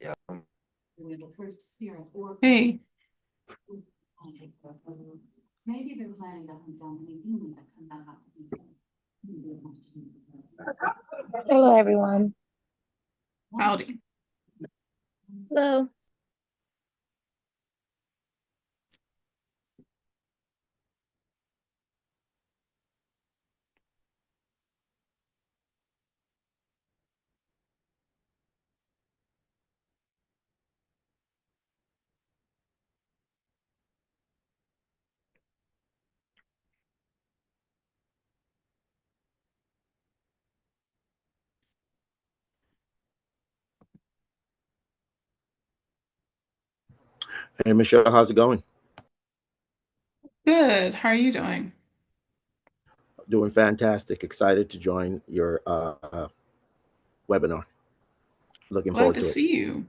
Yeah. Hey, Maybe they're planning to hunt down any humans that come back out to be. Hello, everyone. howdy. Hello. Hey, Michelle, how's it going? Good. How are you doing? Doing fantastic. Excited to join your webinar. Looking Glad forward to to it. see you.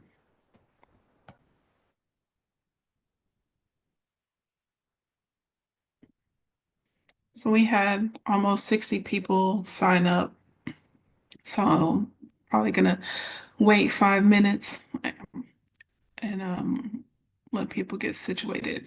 So we had almost 60 people sign up. So probably gonna wait 5 minutes and let people get situated.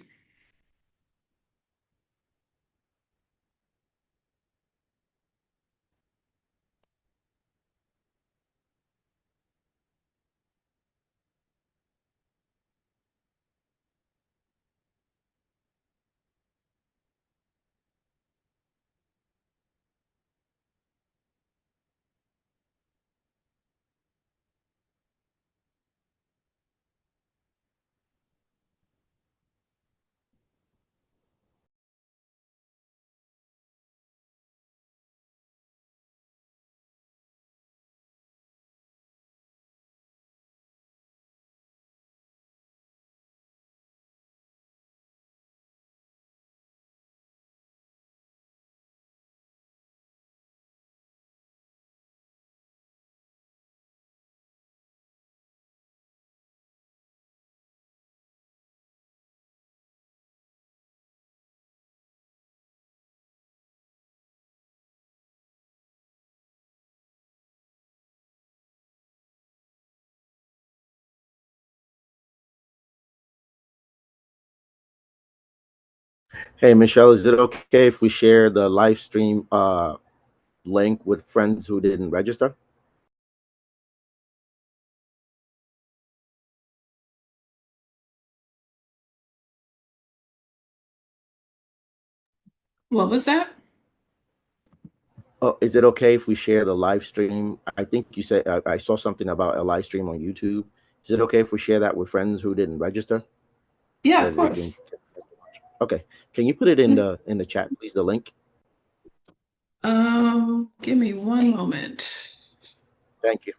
Hey, Michelle, is it okay if we share the live stream link with friends who didn't register? What was that? Oh, is it okay if we share the live stream? I think you said I saw something about a live stream on YouTube. Is it okay if we share that with friends who didn't register Yeah, so of that they can? course. Okay, can you put it in the chat, please? The link. Give me one moment. Thank you.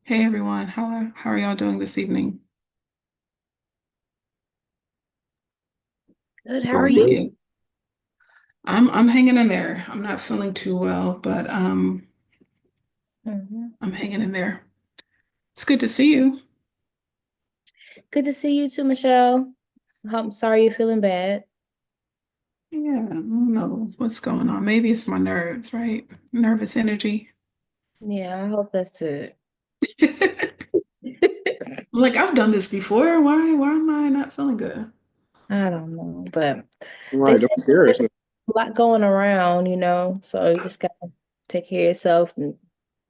Hey everyone, how are y'all doing this evening? Good. How are Doing you? good. Making I'm hanging in there. I'm not feeling too well, but Mhm. I'm hanging in there. It's good to see you. Good to see you too, Michelle. I'm sorry you're feeling bad. Yeah, I don't know what's going on. Maybe it's my nerves, right? Nervous energy. Yeah, I hope that's it. I'm like, I've done this before. Why am I not feeling good? I don't know, but they Right, said don't scare us. there's a lot going around, so you just gotta take care of yourself and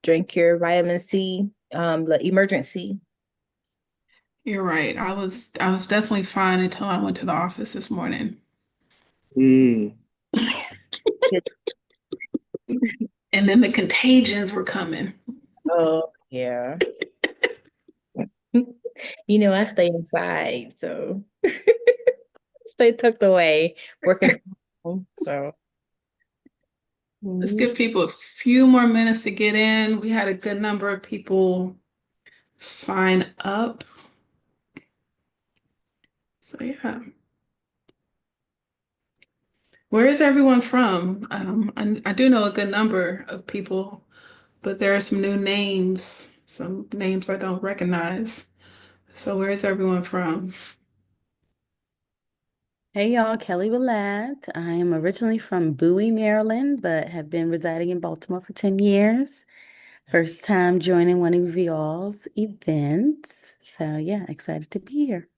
drink your vitamin C, the emergency. You're right. I was definitely fine until I went to the office this morning. Mm. And then the contagions were coming. Oh, yeah. I stay inside, so stay tucked away, working from home. So, Let's give people a few more minutes to get in. We had a good number of people sign up. So yeah. Where is everyone from? I do know a good number of people, but there are some names I don't recognize. So where is everyone from? Hey y'all, Kelly Willett. I am originally from Bowie, Maryland, but have been residing in Baltimore for 10 years. First time joining one of y'all's events. So yeah, excited to be here.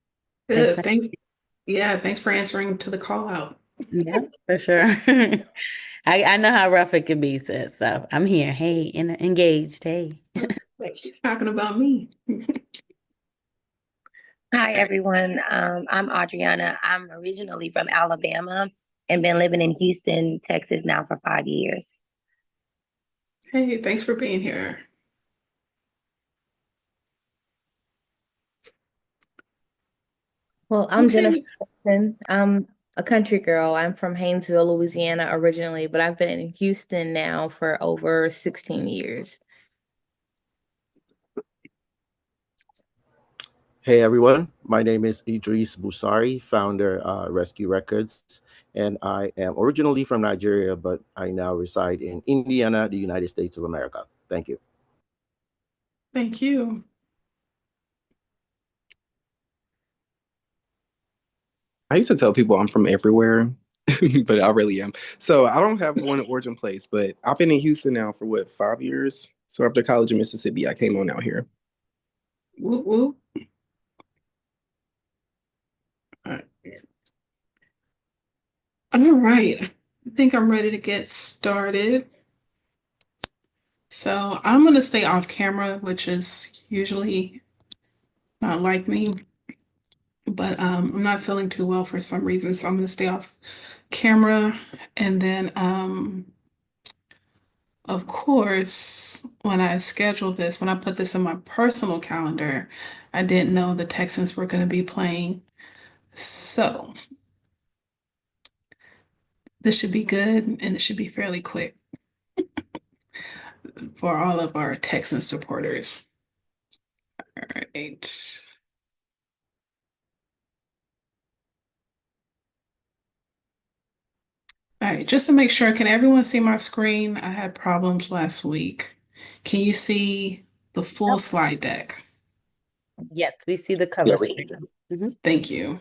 Thanks Good. for Thanks for answering to the call out. yeah, for sure. I know how rough it can be, sis. So I'm here. Hey, engaged. Hey. Like she's talking about me. Hi, everyone. I'm Adriana. I'm originally from Alabama and been living in Houston, Texas now for 5 years. Hey, thanks for being here. well, I'm Jennifer Okay. Jackson. I'm a country girl. I'm from Haynesville, Louisiana originally, but I've been in Houston now for over 16 years. Hey everyone, my name is Idris Busari, founder Rescue Records, and I am originally from Nigeria, but I now reside in Indiana, the United States of America. Thank you. Thank you. I used to tell people I'm from everywhere, but I really am. So I don't have one origin place, but I've been in Houston now for what, 5 years? So after college in Mississippi, I came on out here. Whoop, whoop. All right. All right. I think I'm ready to get started. So I'm going to stay off camera, which is usually not like me, but I'm not feeling too well for some reason, so I'm going to stay off camera. And then, of course, when I scheduled this, when I put this in my personal calendar, I didn't know the Texans were going to be playing. So this should be good and it should be fairly quick for all of our Texan supporters. All right. All right, just to make sure, can everyone see my screen? I had problems last week. Can you see the full Yep. slide deck? Yes, we see the Yeah, cover we screen. can. Mhm. Thank you.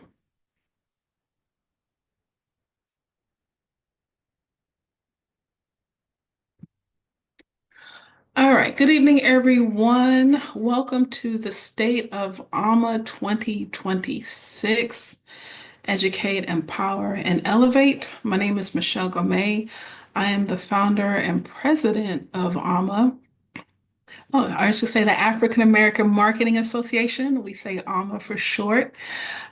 All right, good evening, everyone. Welcome to the State of AAMA 2026. Educate, Empower, and Elevate. My name is Michelle Gomez. I am the founder and president of AAMA. Oh, I should say the African American Marketing Association. We say AAMA for short.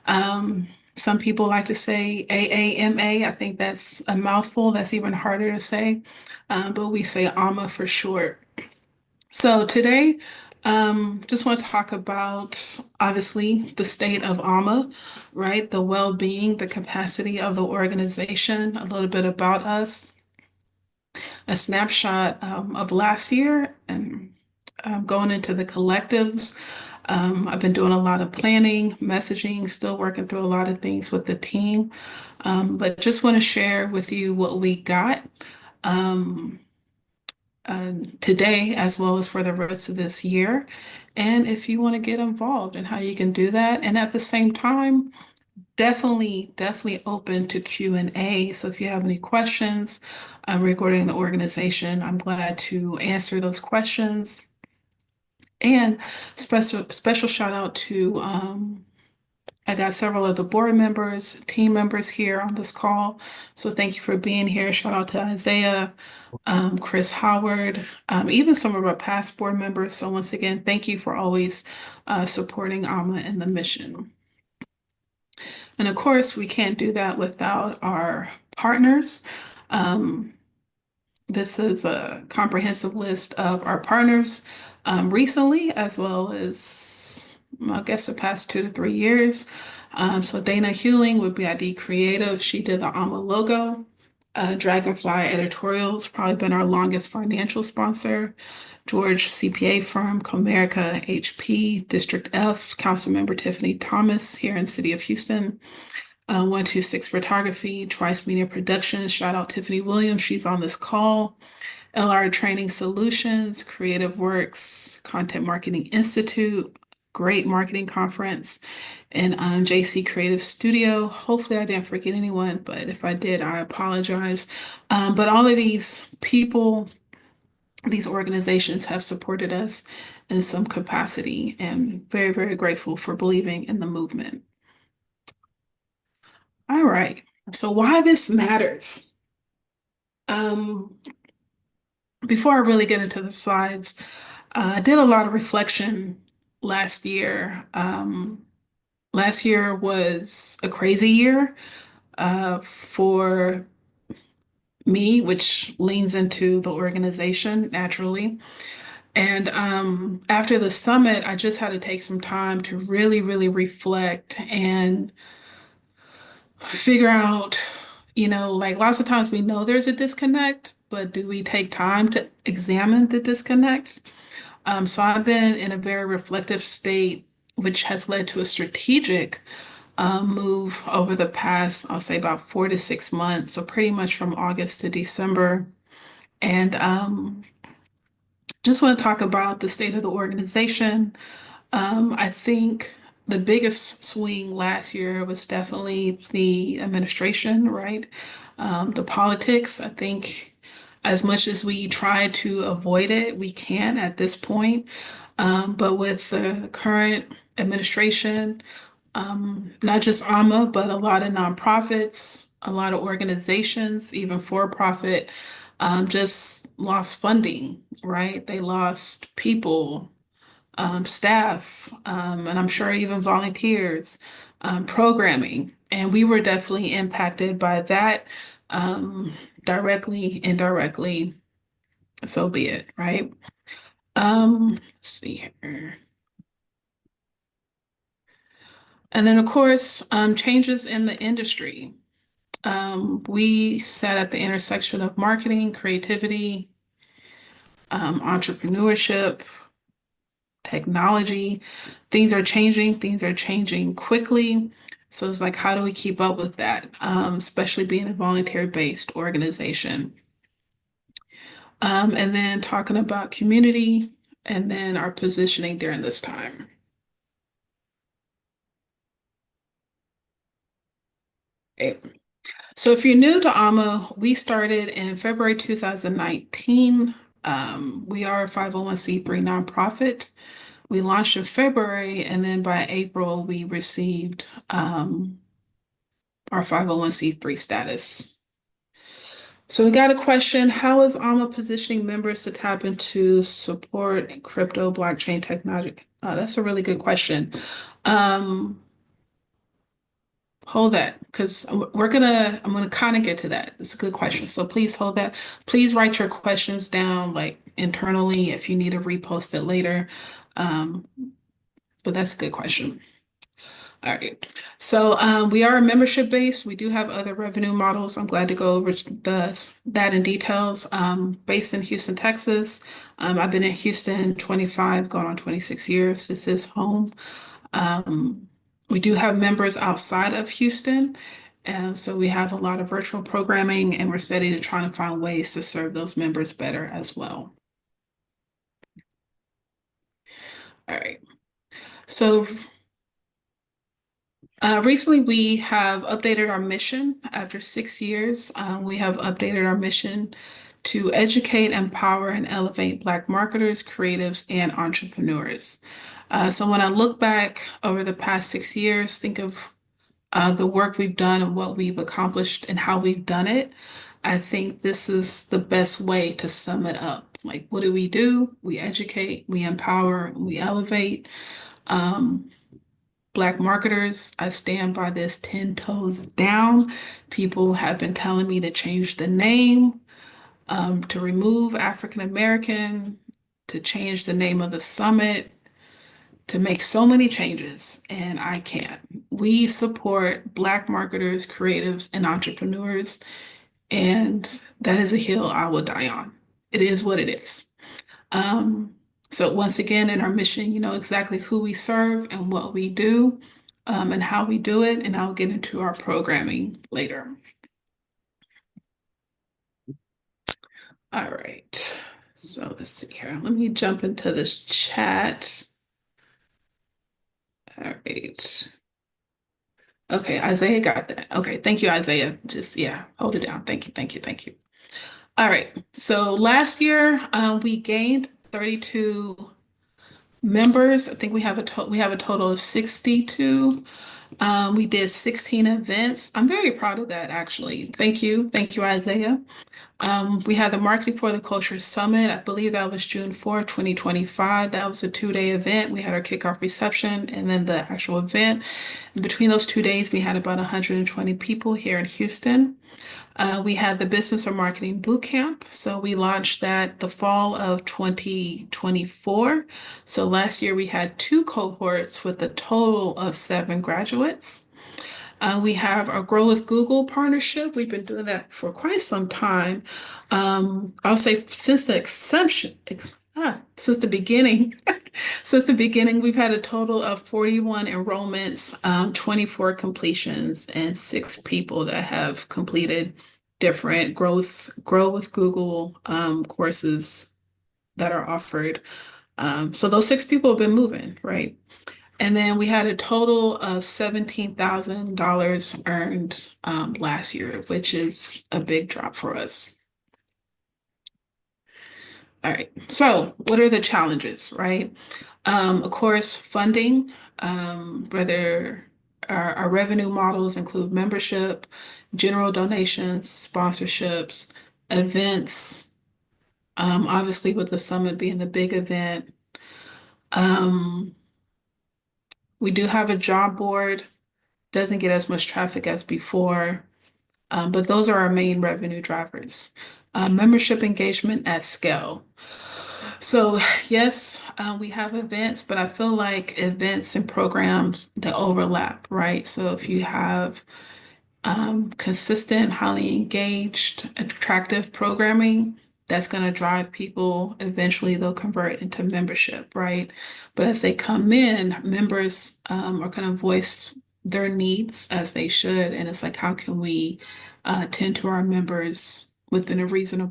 Um, some people like to say AAMA. I think that's a mouthful. That's even harder to say, but we say AAMA for short. So today, just want to talk about obviously the state of AAMA, right? The well-being, the capacity of the organization, a little bit about us, a snapshot of last year, and going into the collectives. I've been doing a lot of planning, messaging, still working through a lot of things with the team, but just want to share with you what we got. Um, Today as well as for the rest of this year. And if you want to get involved and how you can do that. And at the same time, definitely open to Q&A. So if you have any questions regarding the organization, I'm glad to answer those questions. And special shout out to I got several of the board members, team members here on this call. So thank you for being here. Shout out to Isaiah, Chris Howard, even some of our past board members. So once again, thank you for always supporting AAMA and the mission. And of course, we can't do that without our partners. Um, this is a comprehensive list of our partners recently, as well as, I guess, the past 2 to 3 years. So Dana Hewling with BID Creative, she did the AMA logo. Dragonfly Editorials, probably been our longest financial sponsor. George CPA firm, Comerica HP, District F, Councilmember Tiffany Thomas here in City of Houston. 126 Photography, Twice Media Productions. Shout out Tiffany Williams, she's on this call. LR Training Solutions, Creative Works, Content Marketing Institute, great marketing conference, and JC Creative Studio. Hopefully, I didn't forget anyone, but if I did, I apologize. But all of these people, these organizations have supported us in some capacity, and very, very grateful for believing in the movement. All right, so why this matters? Before I really get into the slides, I did a lot of reflection last year. Last year was a crazy year for me, which leans into the organization naturally. And after the summit, I just had to take some time to really, really reflect and figure out, like lots of times we know there's a disconnect, but do we take time to examine the disconnect? So I've been in a very reflective state, which has led to a strategic move over the past, I'll say about 4 to 6 months. So pretty much from August to December. And just want to talk about the state of the organization. I think the biggest swing last year was definitely the administration, right? The politics. I think as much as we try to avoid it, we can at this point. But with the current administration, not just AMA, but a lot of nonprofits, a lot of organizations, even for profit, just lost funding, right? They lost people, staff, and I'm sure even volunteers, programming. And we were definitely impacted by that, directly, indirectly, so be it, right? Let's see here. And then, of course, changes in the industry. We sat at the intersection of marketing, creativity, entrepreneurship, technology. Things are changing quickly. So it's like, how do we keep up with that? Especially being a volunteer-based organization. And then talking about community and then our positioning during this time. Okay. So if you're new to AMA, we started in February 2019. We are a 501c3 nonprofit. We launched in February, and then by April, we received our 501c3 status. So we got a question, how is AMA positioning members to tap into support crypto blockchain technology? That's a really good question. Hold that, because I'm gonna kind of get to that. It's a good question. So please hold that. Please write your questions down like internally if you need to repost it later. Um, but that's a good question. All right. So we are membership based. We do have other revenue models. I'm glad to go over that in details. Based in Houston, Texas. I've been in Houston 25, going on 26 years. This is home. We do have members outside of Houston. And so we have a lot of virtual programming, and we're steady to try to find ways to serve those members better as well. All right. So recently, we have updated our mission after 6 years. We have updated our mission to educate, empower, and elevate Black marketers, creatives, and entrepreneurs. So when I look back over the past 6 years, think of the work we've done and what we've accomplished and how we've done it, I think this is the best way to sum it up. Like, what do? We educate, we empower, we elevate. Um, Black marketers, I stand by this 10 toes down. People have been telling me to change the name, to remove African American, to change the name of the summit, to make so many changes, and I can't. We support Black marketers, creatives, and entrepreneurs, and that is a hill I will die on. It is what it is. Um, so once again, in our mission, you know exactly who we serve and what we do, and how we do it, and I'll get into our programming later. All right. So let's see here. Let me jump into this chat. All right. Okay, Isaiah got that. Okay, thank you, Isaiah. Just, yeah, hold it down. Thank you, thank you, thank you. All right, so last year we gained 32 members. I think we have a total of 62. We did 16 events. I'm very proud of that, actually. Thank you, Isaiah. We had the Marketing for the Culture Summit. I believe that was June 4th, 2025. That was a 2-day event. We had our kickoff reception and then the actual event. Between those 2 days, we had about 120 people here in Houston. We had the Business or Marketing Boot Camp. So we launched that the fall of 2024. So last year we had 2 cohorts with a total of 7 graduates. We have our Grow with Google partnership. We've been doing that for quite some time. I'll say since the since the beginning, since the beginning, we've had a total of 41 enrollments, 24 completions, and 6 people that have completed different Grow with Google courses that are offered. So those 6 people have been moving, right? And then we had a total of $17,000 earned last year, which is a big drop for us. All right, so what are the challenges, right? Of course, funding, whether our revenue models include membership, general donations, sponsorships, events, obviously with the summit being the big event. We do have a job board, doesn't get as much traffic as before, but those are our main revenue drivers. Membership engagement at scale. So yes, we have events, but I feel like events and programs that overlap, right? So if you have consistent, highly engaged, attractive programming, that's going to drive people. Eventually, they'll convert into membership, right? But as they come in, members are going to voice their needs as they should. And it's like, how can we tend to our members within reason?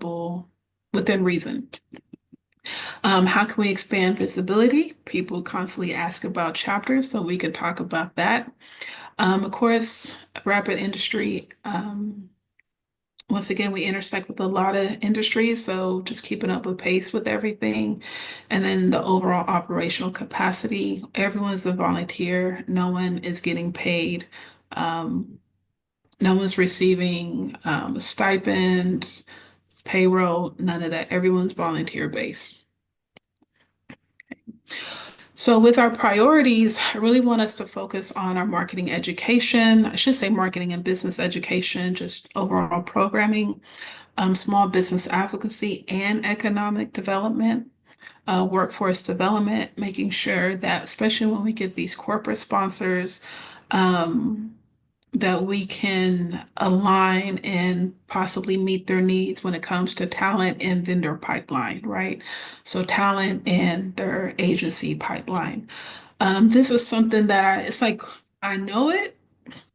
How can we expand visibility? People constantly ask about chapters, so we can talk about that. Of course, rapid industry. Once again, we intersect with a lot of industries, so just keeping up with pace with everything. And then the overall operational capacity. Everyone's a volunteer. No one is getting paid. No one's receiving a stipend, payroll, none of that. Everyone's volunteer based. So with our priorities, I really want us to focus on our marketing education. I should say marketing and business education, just overall programming, small business advocacy and economic development, workforce development, making sure that, especially when we get these corporate sponsors, that we can align and possibly meet their needs when it comes to talent and vendor pipeline, right? So talent and their agency pipeline. This is something that it's like, I know it,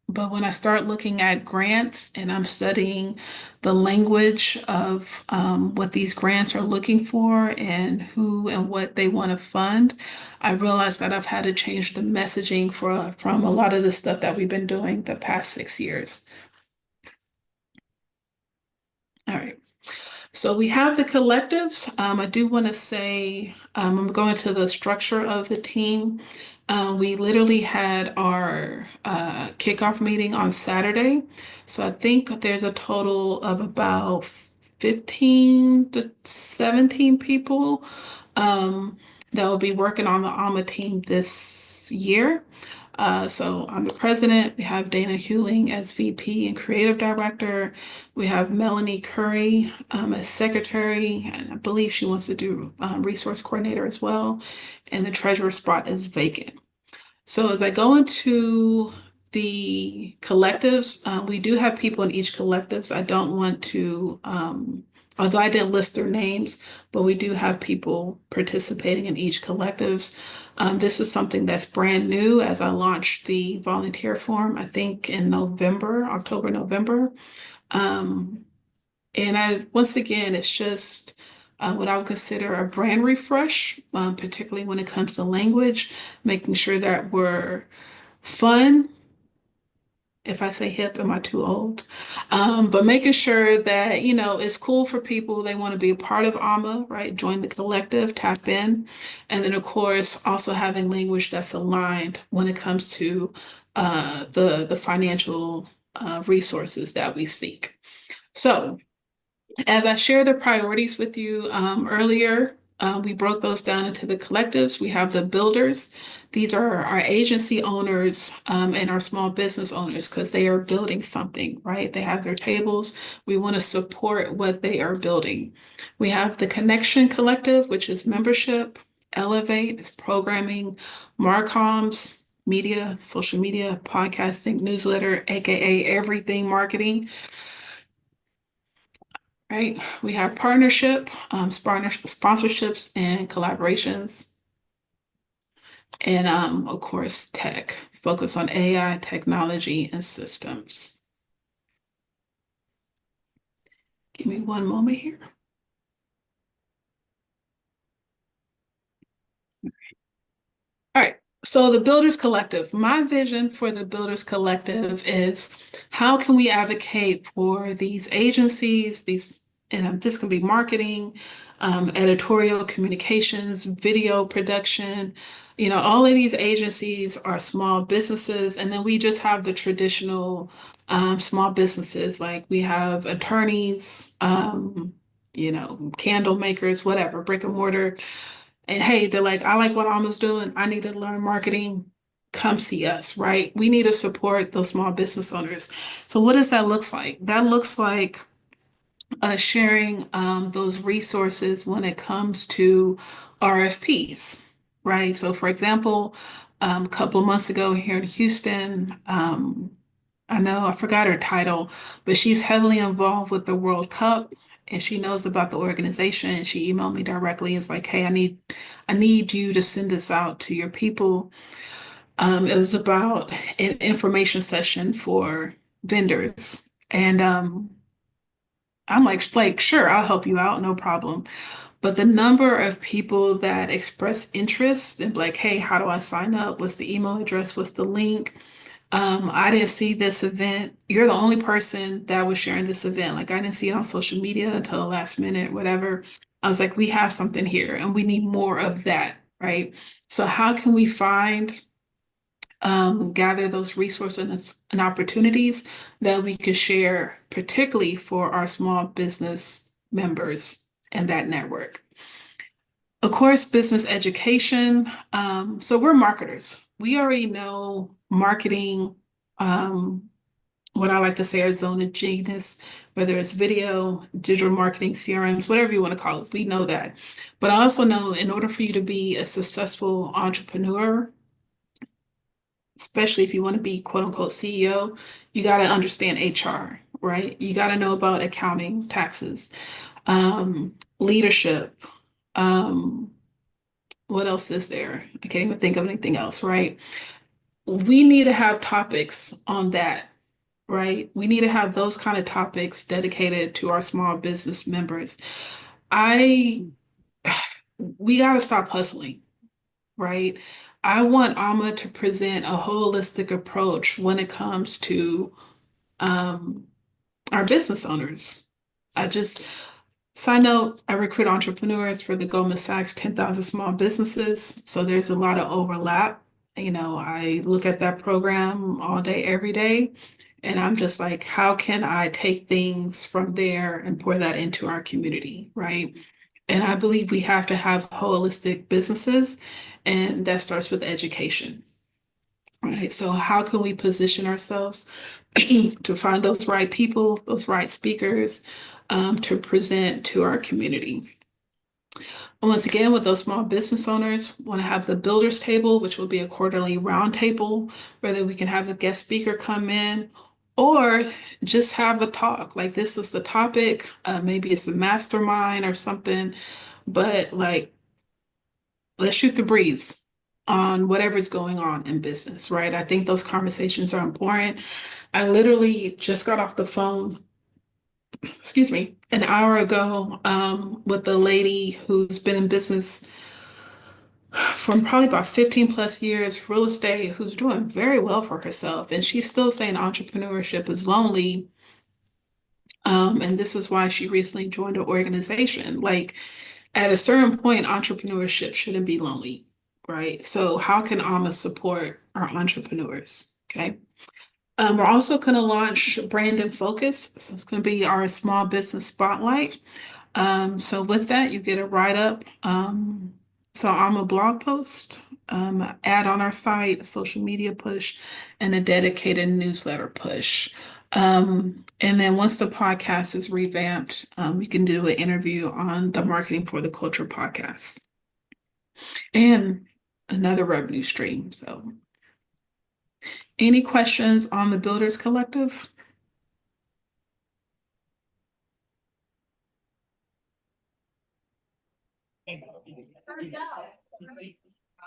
but when I start looking at grants and I'm studying the language of what these grants are looking for and who and what they want to fund, I realize that I've had to change the messaging from a lot of the stuff that we've been doing the past 6 years. All right. So we have the collectives. I do want to say, I'm going to the structure of the team. We literally had our kickoff meeting on Saturday. So I think there's a total of about 15 to 17 people um, that will be working on the AAMA team this year. So I'm the president. We have Dana Hewling as VP and creative director. We have Melanie Curry as secretary, and I believe she wants to do resource coordinator as well. And the treasurer spot is vacant. So as I go into the collectives, we do have people in each collectives. I don't want to, although I didn't list their names, but we do have people participating in each collectives. This is something that's brand new as I launched the volunteer form, I think in November, October, November. Um, and once again, it's just what I would consider a brand refresh, particularly when it comes to language, making sure that we're fun. If I say hip, am I too old? But making sure that, it's cool for people. They want to be a part of AMA, right? Join the collective, tap in. And then, of course, also having language that's aligned when it comes to the financial resources that we seek. So, as I shared the priorities with you earlier, we broke those down into the collectives. We have the builders. These are our agency owners and our small business owners because they are building something, right? They have their tables. We want to support what they are building. We have the Connection Collective, which is membership. Elevate is programming. Marcoms, media, social media, podcasting, newsletter, AKA everything marketing. Right? We have partnership, sponsorships and collaborations. And of course, tech, focus on AI, technology, and systems. Give me one moment here. All right. So the Builders Collective, my vision for the Builders Collective is how can we advocate for these agencies, and I'm just going to be marketing, editorial communications, video production, all of these agencies are small businesses. And then we just have the traditional small businesses, like we have attorneys, candle makers, whatever, brick and mortar. And hey, they're like, I like what Alma's doing. I need to learn marketing. Come see us, right? We need to support those small business owners. So what does that look like? That looks like sharing those resources when it comes to RFPs, right? So for example, a couple of months ago here in Houston, I know I forgot her title, but she's heavily involved with the World Cup and she knows about the organization. She emailed me directly. It's like, hey, I need you to send this out to your people. It was about an information session for vendors. And I'm like, sure, I'll help you out, no problem. But the number of people that express interest and like, hey, how do I sign up? What's the email address? What's the link? I didn't see this event. You're the only person that was sharing this event. Like I didn't see it on social media until the last minute, whatever. I was like, we have something here and we need more of that, right? So how can we gather those resources and opportunities that we could share, particularly for our small business members and that network? Of course, business education. So we're marketers. We already know marketing, what I like to say are zone of genius, whether it's video, digital marketing, CRMs, whatever you want to call it. We know that. But I also know in order for you to be a successful entrepreneur, especially if you want to be quote unquote CEO, you got to understand HR, right? You got to know about accounting, taxes, leadership. Um, what else is there? I can't even think of anything else, right? We need to have topics on that, right? We need to have those kind of topics dedicated to our small business members. I, we got to stop hustling, right? I want AMA to present a holistic approach when it comes to um, our business owners. I just Side note, I recruit entrepreneurs for the Goldman Sachs 10,000 Small Businesses. So there's a lot of overlap. I look at that program all day, every day, and I'm just like, how can I take things from there and pour that into our community, right? And I believe we have to have holistic businesses, and that starts with education, right? So how can we position ourselves to find those right people, those right speakers, to present to our community? Once again, with those small business owners, want to have the builders table, which will be a quarterly roundtable, whether we can have a guest speaker come in or just have a talk. Like, this is the topic, maybe it's a mastermind or something, but like, let's shoot the breeze on whatever's going on in business, right? I think those conversations are important. I literally just got off the phone, excuse me, an hour ago, with a lady who's been in business from probably about 15 plus years, real estate, who's doing very well for herself. And she's still saying entrepreneurship is lonely. And this is why she recently joined an organization. Like, at a certain point, entrepreneurship shouldn't be lonely, right? So how can AAMA support our entrepreneurs? Okay. We're also going to launch Brand and Focus. So it's going to be our small business spotlight. So with that, you get a write-up. So I'm a blog post, ad on our site, a social media push, and a dedicated newsletter push. And then once the podcast is revamped, you can do an interview on the Marketing for the Culture podcast and another revenue stream. So any questions on the Builders Collective?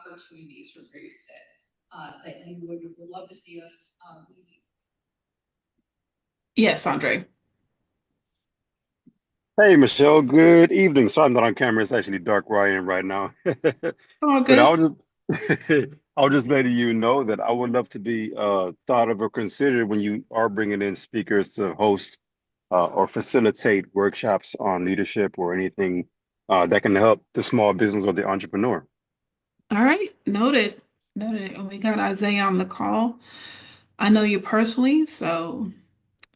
Opportunities from where you sit, that you would love to see us lead. Yes, Andre. Hey, Michelle, good evening. Sorry I'm not on camera. It's actually dark where I am right now. All But I good. was just, I was just letting you know that I would love to be thought of or considered when you are bringing in speakers to host or facilitate workshops on leadership or anything that can help the small business or the entrepreneur. All right, noted. Noted. And we got Isaiah on the call. I know you personally, so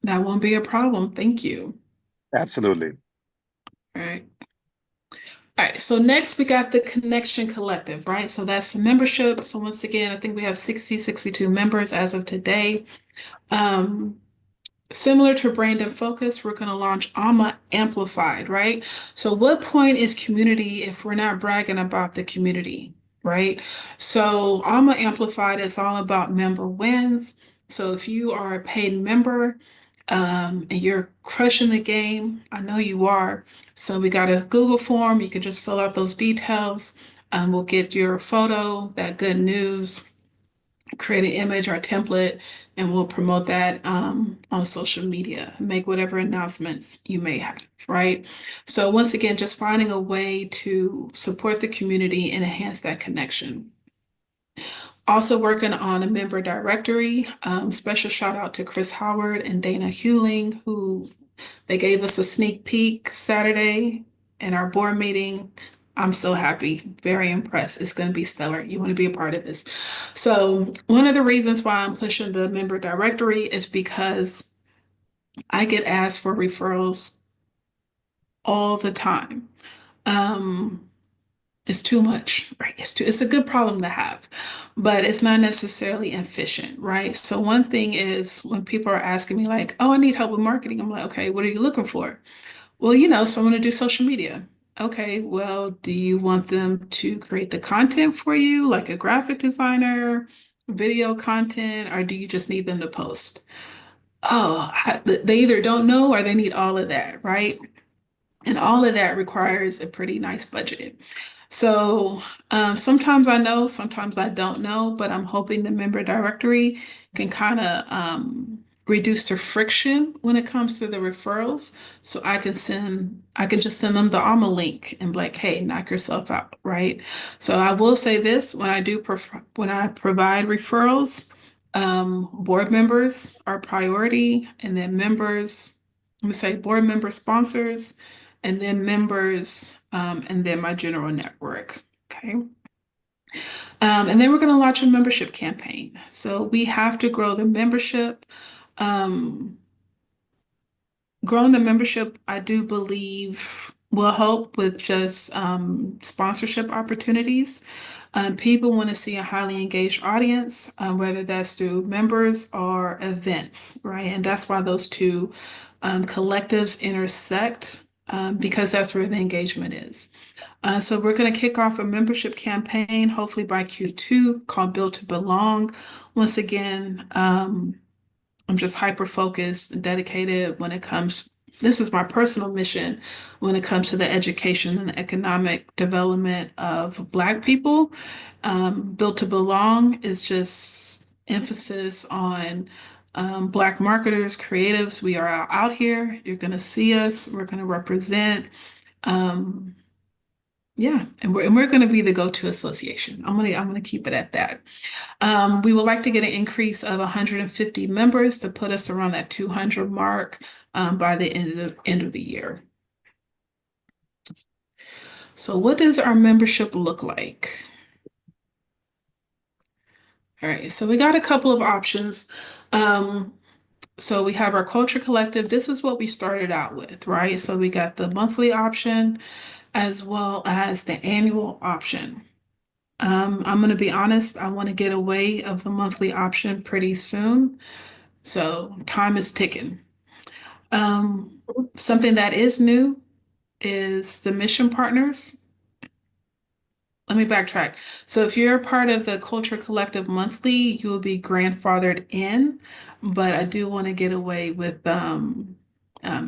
that won't be a problem. Thank you. Absolutely. All right. All right, so next we got the Connection Collective, right? So that's membership. So once again, I think we have 62 members as of today. Um, Similar to Brand and Focus, we're going to launch AAMA Amplified, right? So what point is community if we're not bragging about the community, right? So AAMA Amplified is all about member wins. So if you are a paid member, and you're crushing the game, I know you are. So we got a Google form. You can just fill out those details. We'll get your photo, that good news, create an image or a template, and we'll promote that on social media, make whatever announcements you may have, right? So once again, just finding a way to support the community and enhance that connection. Also working on a member directory. Special shout out to Chris Howard and Dana Hewling, who they gave us a sneak peek Saturday in our board meeting. I'm so happy, very impressed. It's going to be stellar. You want to be a part of this. So, one of the reasons why I'm pushing the member directory is because I get asked for referrals all the time. Um, it's too much, right? It's a good problem to have, but it's not necessarily efficient, right? So one thing is when people are asking me like, "Oh, I need help with marketing." I'm like, "Okay, what are you looking for?" Well, someone to do social media. Okay, well, do you want them to create the content for you, like a graphic designer, video content, or do you just need them to post? Oh, they either don't know or they need all of that, right? And all of that requires a pretty nice budget. So sometimes I know, sometimes I don't know, but I'm hoping the member directory can kind of reduce the friction when it comes to the referrals. So I can just send them the AMA link and be like, hey, knock yourself out, right? So I will say this, when I provide referrals, board members are priority, and then members, let me say board member sponsors, and then members, and then my general network. Okay. And then we're going to launch a membership campaign. So we have to grow the membership. Um, Growing the membership, I do believe, will help with just sponsorship opportunities. People want to see a highly engaged audience, whether that's through members or events, right? And that's why those two collectives intersect, because that's where the engagement is. So we're going to kick off a membership campaign, hopefully by Q2, called Build to Belong. Once again, I'm just hyper focused and dedicated when it comes. This is my personal mission when it comes to the education and the economic development of Black people. Built to Belong is just emphasis on Black marketers, creatives. We are out here. You're going to see us. We're going to represent. Um, yeah, and we're going to be the go-to association. I'm gonna keep it at that. We would like to get an increase of 150 members to put us around that 200 mark by the end of the year. So what does our membership look like? All right, so we got a couple of options. So we have our Culture Collective. This is what we started out with, right? So we got the monthly option as well as the annual option. I'm going to be honest, I want to get away of the monthly option pretty soon. So time is ticking. Something that is new is the mission partners. Let me backtrack. So if you're a part of the Culture Collective Monthly, you will be grandfathered in, but I do want to get away with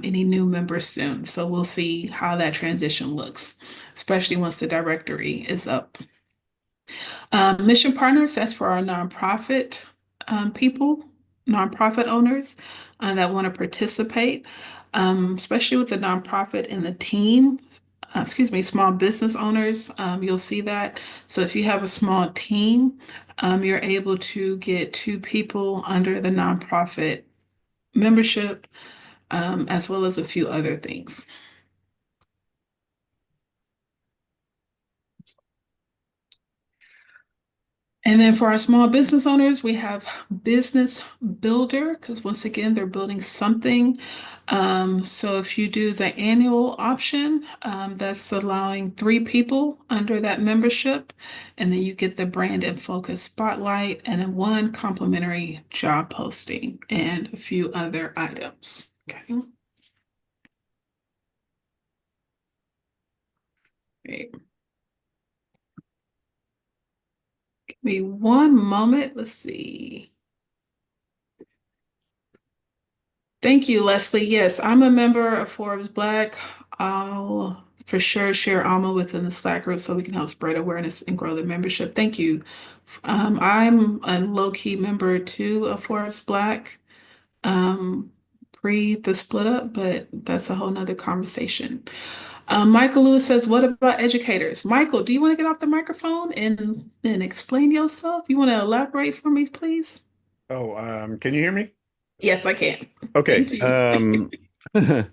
any new members soon. So we'll see how that transition looks, especially once the directory is up. Mission partners, that's for our nonprofit people, nonprofit owners that want to participate, especially with the nonprofit and the team. Excuse me, small business owners, you'll see that. So if you have a small team, you're able to get two people under the nonprofit membership, as well as a few other things. And then for our small business owners, we have Business Builder, because once again, they're building something. So if you do the annual option, that's allowing three people under that membership, and then you get the brand and focus spotlight, and then one complimentary job posting and a few other items. Okay. Great. Give me one moment. Let's see. Thank you, Leslie. Yes, I'm a member of Forbes Black. I'll for sure share AAMA within the Slack group so we can help spread awareness and grow the membership. Thank you. I'm a low-key member too of Forbes Black, pre the split up, but that's a whole nother conversation. Michael Lewis says, what about educators? Michael, do you want to get off the microphone and explain yourself? You want to elaborate for me, please? Oh, can you hear me? Yes, I can. Okay. Thank you.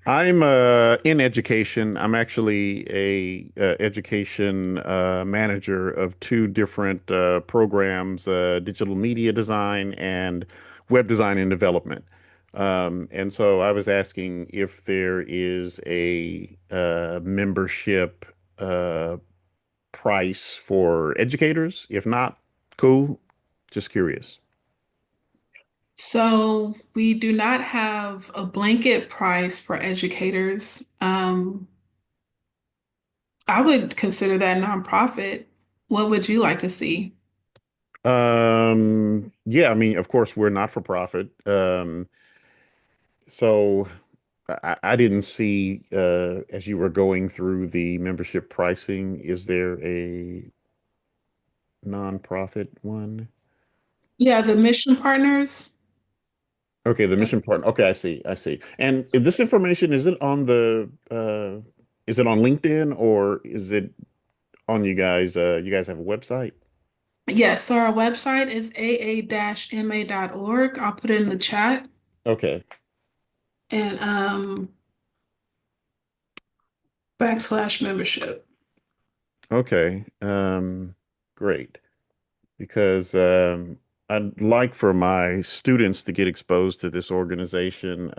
I'm in education. I'm actually a education manager of two different programs, digital media design and web design and development. And so I was asking if there is a membership price for educators. If not, cool. Just curious. So we do not have a blanket price for educators. I would consider that nonprofit. What would you like to see? Yeah, I mean, of course, we're not for profit. So I didn't see as you were going through the membership pricing, is there a nonprofit one? Yeah, the mission partners. Okay, the mission partner. Okay, I see. I see. And this information, is it on LinkedIn or is it on you guys have a website? Yes, so our website is aa-ma.org. I'll put it in the chat. Okay. And /membership. Okay. Great. Because I'd like for my students to get exposed to this organization.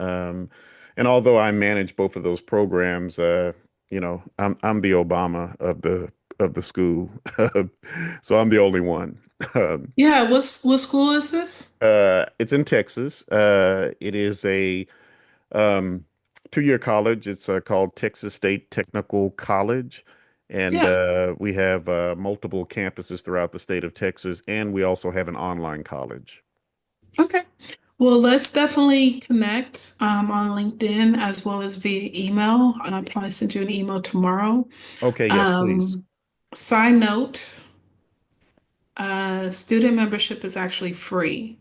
And although I manage both of those programs, I'm the Obama of the school, so I'm the only one. Um, Yeah, what school is this? it's in Texas. It is a um, two-year college. It's called Texas State Technical College. And Yeah. we have multiple campuses throughout the state of Texas, and we also have an online college. Okay. Well, let's definitely connect on LinkedIn as well as via email. And I'll probably send you an email tomorrow. Okay, yes, please. Um, Side note, student membership is actually free.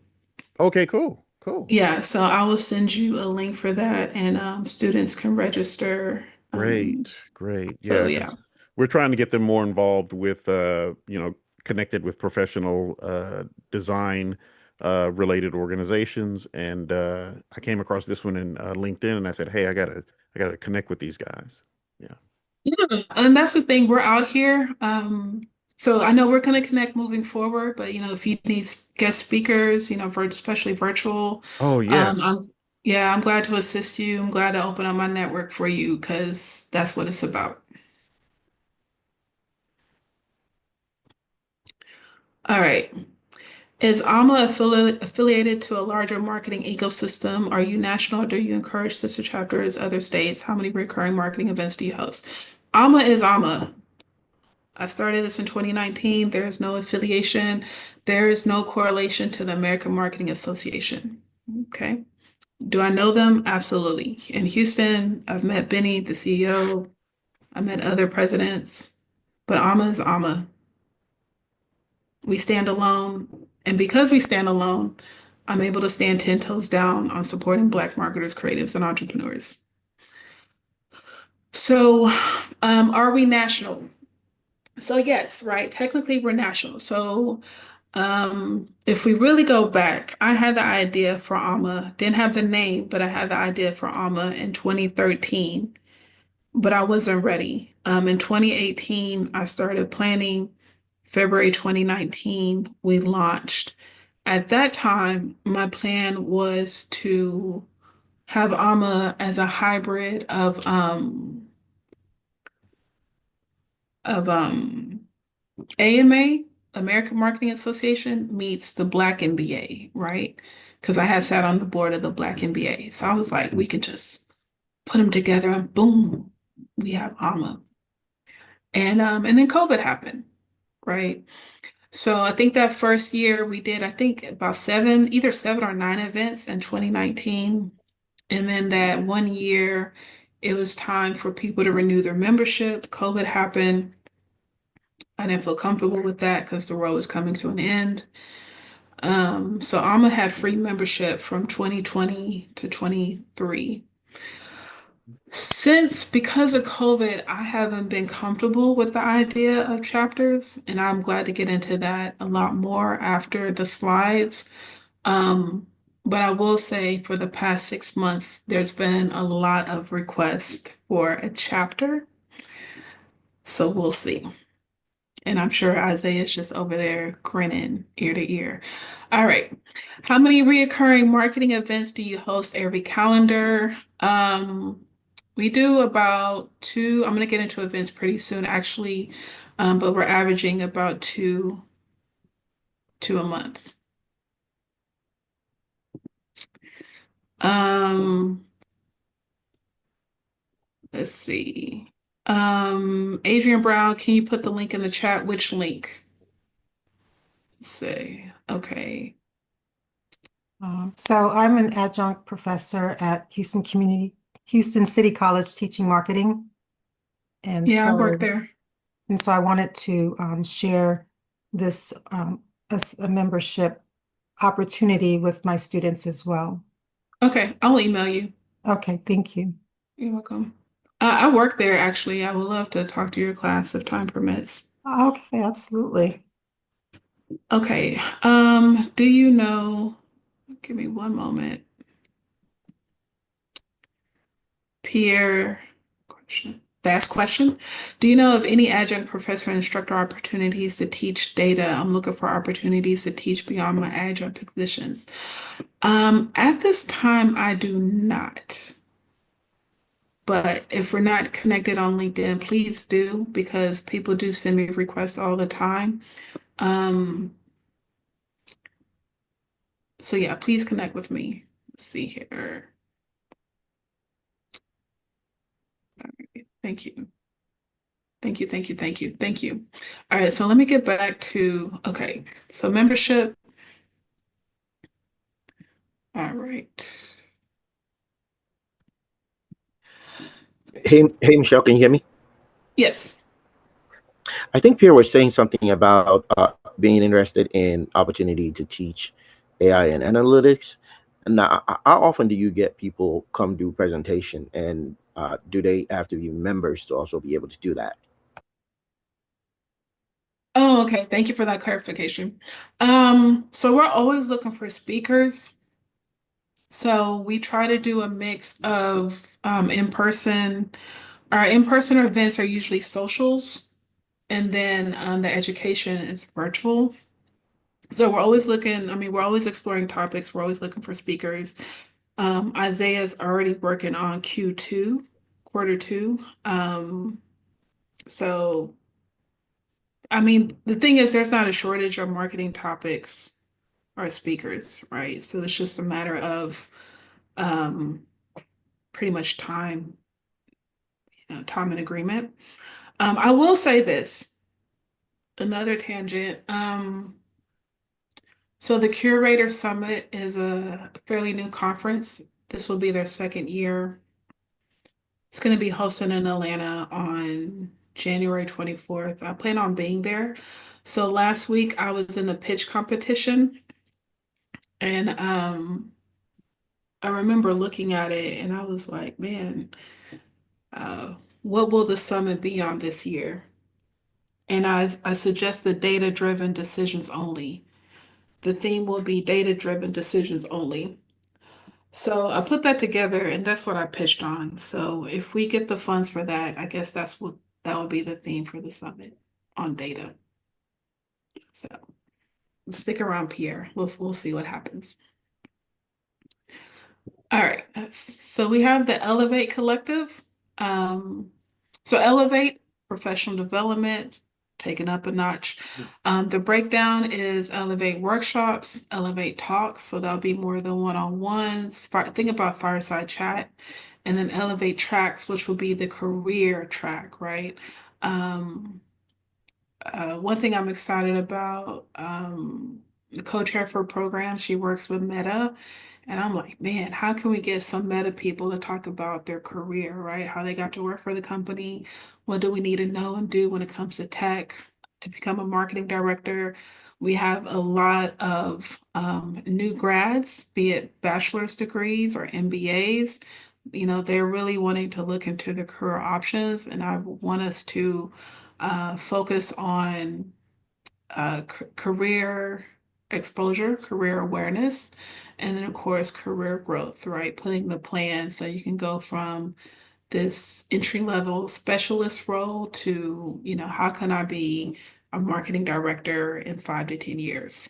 Okay, cool, cool. Yeah, so I will send you a link for that, and students can register. Great, great. So Yeah, yeah. because we're trying to get them more involved with, connected with professional design related organizations. And I came across this one in LinkedIn, and I said, "Hey, I gotta connect with these guys." Yeah. Yeah, and that's the thing. We're out here. So I know we're going to connect moving forward, but if you need guest speakers, for especially virtual, Oh, yes. I'm yeah, I'm glad to assist you. I'm glad to open up my network for you because that's what it's about. All right. Is AAMA affiliated to a larger marketing ecosystem? Are you national or do you encourage sister chapters, other states? How many recurring marketing events do you host? AAMA is AAMA. I started this in 2019. There is no affiliation. There is no correlation to the American Marketing Association. Okay. Do I know them? Absolutely. In Houston, I've met Benny, the CEO. I met other presidents, but AMA is AMA. We stand alone. And because we stand alone, I'm able to stand 10 toes down on supporting Black marketers, creatives, and entrepreneurs. So, are we national? So, yes, right. Technically, we're national. So, if we really go back, I had the idea for AMA, didn't have the name, but I had the idea for AMA in 2013, but I wasn't ready. In 2018, I started planning. February 2019, we launched. At that time, my plan was to have AMA as a hybrid of AMA, American Marketing Association, meets the Black MBA, right? Because I had sat on the board of the Black MBA. So I was like, we could just put them together and boom, we have AMA. And then COVID happened, right? So I think that first year we did, I think about either 7 or 9 events in 2019. And then that one year, it was time for people to renew their membership. COVID happened. I didn't feel comfortable with that because the world was coming to an end. So Alma had free membership from 2020 to 23. Because of COVID, I haven't been comfortable with the idea of chapters, and I'm glad to get into that a lot more after the slides. But I will say for the past 6 months, there's been a lot of requests for a chapter. So we'll see. And I'm sure Isaiah's just over there grinning ear to ear. All right. How many reoccurring marketing events do you host every calendar? We do about two. I'm going to get into events pretty soon, actually, but we're averaging about two a month. Um, let's see. Adrian Brown, can you put the link in the chat? Which link? Let's see. Okay. So I'm an adjunct professor at Houston City College teaching marketing. And Yeah, I work so, there. and so I wanted to share this as a membership opportunity with my students as well. Okay, I'll email you. Okay, thank you. You're welcome. I work there actually. I would love to talk to your class if time permits. Okay, absolutely. Okay. Do you know, give me one moment. Pierre, question. Fast question. Do you know of any adjunct professor and instructor opportunities to teach data? I'm looking for opportunities to teach beyond my adjunct positions. At this time, I do not. But if we're not connected on LinkedIn, please do because people do send me requests all the time. Um, so yeah, please connect with me. Let's see here. All right. Thank you. Thank you, thank you, thank you, thank you. All right, so let me get back to, okay, so membership. All right. Hey, Michelle, can you hear me? Yes. I think Pierre was saying something about being interested in opportunity to teach AI and analytics. Now, how often do you get people come do presentation, and do they have to be members to also be able to do that? Oh, okay. Thank you for that clarification. So we're always looking for speakers. So we try to do a mix of in-person. Our in-person events are usually socials, and then the education is virtual. So we're always looking, I mean, we're always exploring topics. We're always looking for speakers. Isaiah's already working on Q2, quarter two. So, I mean, the thing is, there's not a shortage of marketing topics or speakers, right? So it's just a matter of um, pretty much time, time and agreement. I will say this, another tangent. So the Curator Summit is a fairly new conference. This will be their second year. It's going to be hosted in Atlanta on January 24th. I plan on being there. So last week I was in the pitch competition and I remember looking at it and I was like, man, uh, what will the summit be on this year? And I suggested data-driven decisions only. The theme will be data-driven decisions only. So I put that together and that's what I pitched on. So if we get the funds for that, I guess that would be the theme for the summit on data. So stick around, Pierre. We'll see what happens. All right. So we have the Elevate Collective. Um, so Elevate, professional development, taken up a notch. The breakdown is Elevate workshops, Elevate talks. So that'll be more than one-on-ones. Think about fireside chat. And then Elevate tracks, which will be the career track, right? Um, one thing I'm excited about, the co-chair for programs, she works with Meta. And I'm like, man, how can we get some Meta people to talk about their career, right? How they got to work for the company. What do we need to know and do when it comes to tech to become a marketing director? We have a lot of new grads, be it bachelor's degrees or MBAs. They're really wanting to look into the career options, and I want us to focus on career exposure, career awareness, and then, of course, career growth, right? Putting the plan so you can go from this entry level specialist role to, how can I be a marketing director in 5 to 10 years?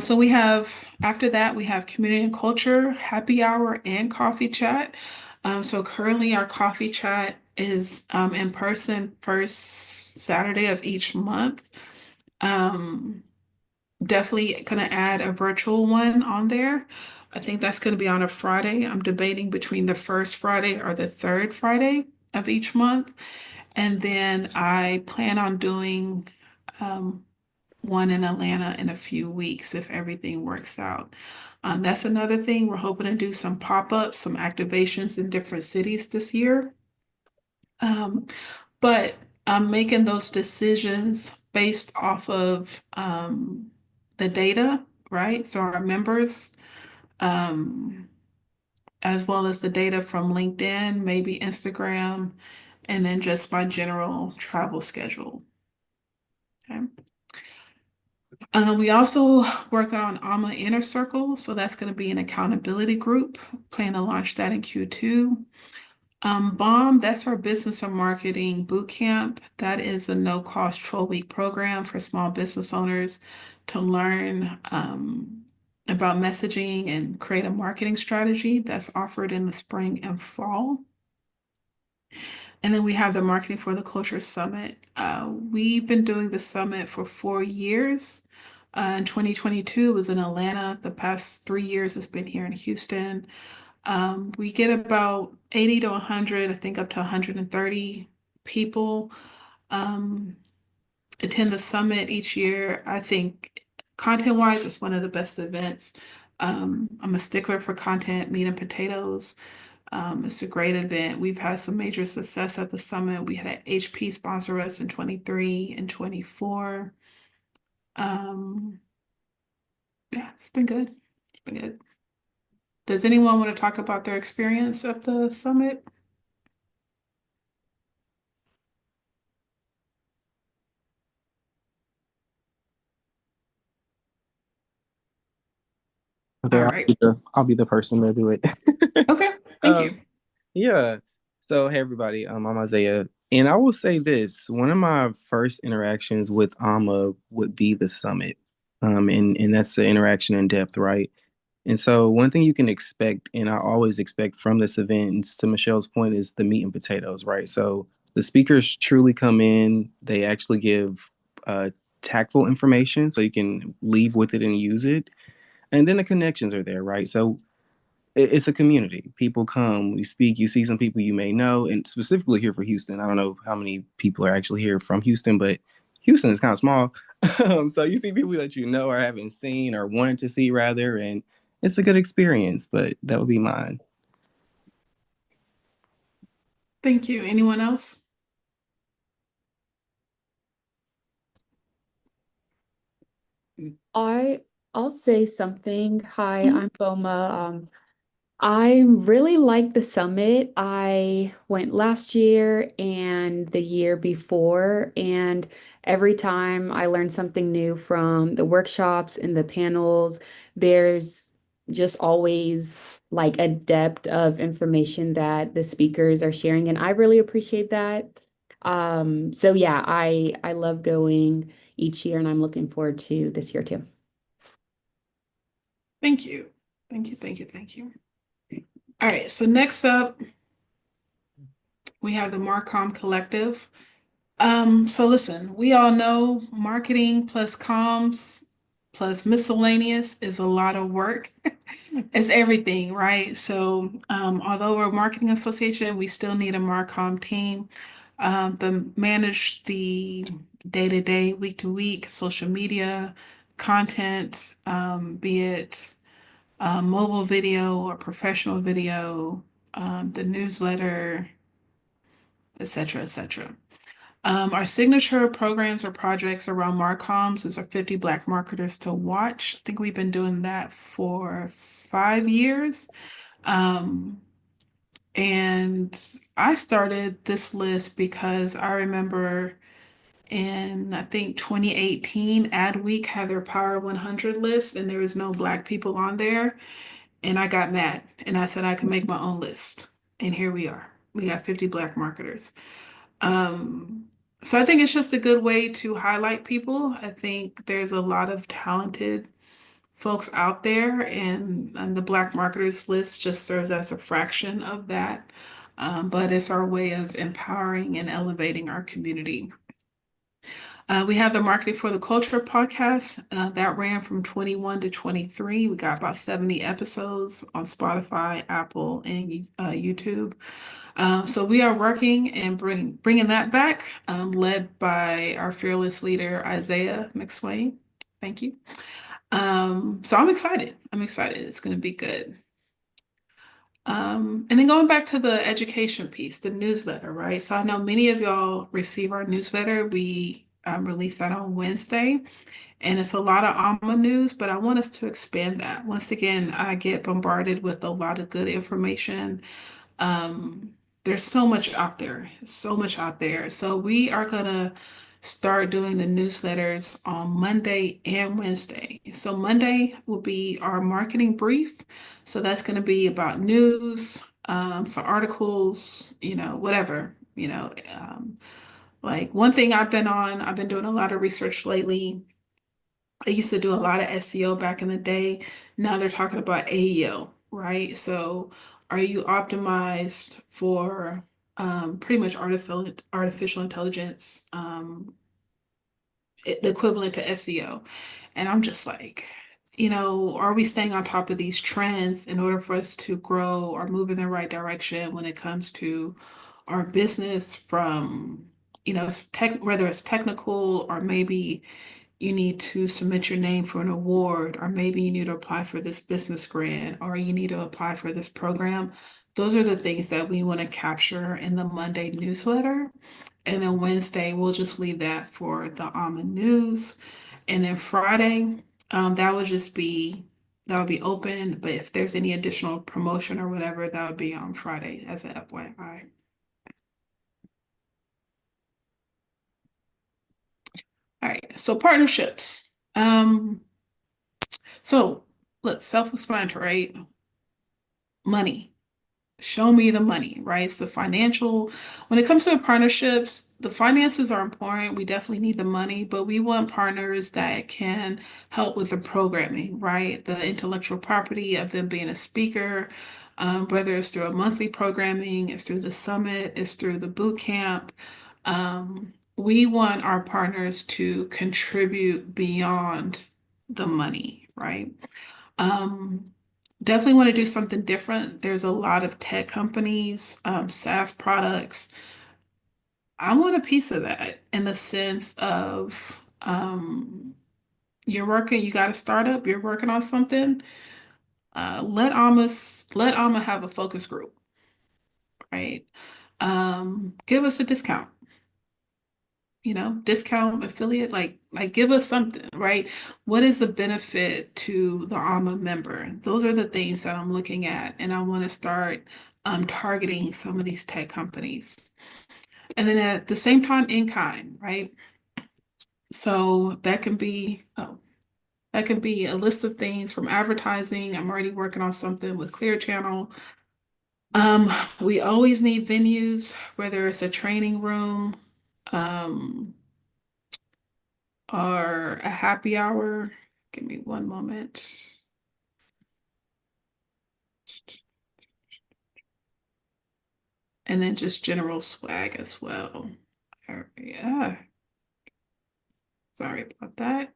So after that, we have community and culture, happy hour, and coffee chat. So currently our coffee chat is in person first Saturday of each month. Um, Definitely gonna add a virtual one on there. I think that's gonna be on a Friday. I'm debating between the first Friday or the third Friday of each month. And then I plan on doing um, one in Atlanta in a few weeks if everything works out. That's another thing. We're hoping to do some pop-ups, some activations in different cities this year. Um, but I'm making those decisions based off of the data, right? So our members, um, as well as the data from LinkedIn, maybe Instagram, and then just my general travel schedule. Okay. We also working on AAMA Inner Circle, so that's going to be an accountability group. Plan to launch that in Q2. BOMB, that's our business and marketing boot camp. That is a no-cost 12-week program for small business owners to learn about messaging and create a marketing strategy that's offered in the spring and fall. And then we have the Marketing for the Culture Summit. We've been doing the summit for 4 years. In 2022, it was in Atlanta. The past 3 years, it's been here in Houston. We get about 80 to 100, I think up to 130 people attend the summit each year. I think content-wise, it's one of the best events. I'm a stickler for content, meat and potatoes. It's a great event. We've had some major success at the summit. We had HP sponsor us in 23 and 24. Yeah, it's been good. It's been good. Does anyone want to talk about their experience at the summit? Okay, All I'll right. be the person to do it. Okay, thank Um, you. yeah. So hey everybody, I'm Isaiah, and I will say this: one of my first interactions with AMA would be the summit, and that's the interaction in depth, right? And so one thing you can expect, and I always expect from this event, and to Michelle's point, is the meat and potatoes, right? So the speakers truly come in; they actually give tactful information, so you can leave with it and use it, and then the connections are there, right? So it's a community. People come, you speak, you see some people you may know, and specifically here for Houston. I don't know how many people are actually here from Houston, but Houston is kind of small. So you see people that you know or haven't seen or wanted to see rather, and it's a good experience. But that would be mine. Thank you. Anyone else? I I'll say something. Hi, Mhm. I'm Foma. I really like the summit. I went last year and the year before, and every time I learned something new from the workshops and the panels. There's just always like a depth of information that the speakers are sharing, and I really appreciate that. So yeah, I love going each year, and I'm looking forward to this year too. Thank you. Thank you, thank you, thank you. All right, so next up, we have the Marcom Collective. So listen, we all know marketing plus comms plus miscellaneous is a lot of work. It's everything, right? So, although we're a marketing association, we still need a Marcom team to manage the day-to-day, week-to-week social media content, be it mobile video or professional video, the newsletter, et cetera, et cetera. Our signature programs or projects around Marcoms is our 50 Black Marketers to Watch. I think we've been doing that for 5 years. Um, and I started this list because I remember in, I think, 2018, Adweek had their Power 100 list, and there was no Black people on there. And I got mad, and I said I could make my own list. And here we are. We got 50 Black marketers. Um, so I think it's just a good way to highlight people. I think there's a lot of talented folks out there, and the Black Marketers list just serves as a fraction of that. But it's our way of empowering and elevating our community. We have the Marketing for the Culture podcast that ran from 21 to 23. We got about 70 episodes on Spotify, Apple, and YouTube. So we are working and bringing that back, led by our fearless leader, Isaiah McSwain. Thank you. So I'm excited. I'm excited. It's going to be good. And then going back to the education piece, the newsletter, right? So I know many of y'all receive our newsletter. We release that on Wednesday, and it's a lot of AMA news, but I want us to expand that. Once again, I get bombarded with a lot of good information. Um, there's so much out there, so much out there. So we are gonna start doing the newsletters on Monday and Wednesday. So Monday will be our marketing brief. So that's gonna be about news, some articles, whatever, like one thing I've been doing a lot of research lately. I used to do a lot of SEO back in the day. Now they're talking about AEO, right? So are you optimized for pretty much artificial intelligence, the equivalent to SEO? And I'm just like, are we staying on top of these trends in order for us to grow or move in the right direction when it comes to our business from, whether it's technical or maybe you need to submit your name for an award, or maybe you need to apply for this business grant, or you need to apply for this program. Those are the things that we want to capture in the Monday newsletter. And then Wednesday, we'll just leave that for the AAMA news. And then Friday, that would just be that would be open. But if there's any additional promotion or whatever, that would be on Friday as an FYI. All right, so partnerships. So look, self-explanatory, right? Money. Show me the money, right? It's the financial. When it comes to partnerships, the finances are important. We definitely need the money, but we want partners that can help with the programming, right? The intellectual property of them being a speaker, whether it's through a monthly programming, it's through the summit, it's through the boot camp. We want our partners to contribute beyond the money, right? Um, Definitely want to do something different. There's a lot of tech companies, SaaS products. I want a piece of that in the sense of you got a startup, you're working on something. Let Alma have a focus group, right? Give us a discount. Discount affiliate, like give us something, right? What is the benefit to the AMA member? Those are the things that I'm looking at, and I want to start targeting some of these tech companies. And then at the same time, in kind, right? So that can be a list of things from advertising. I'm already working on something with Clear Channel. We always need venues, whether it's a training room, um, or a happy hour. Give me one moment. And then just general swag as well. Yeah. Sorry about that.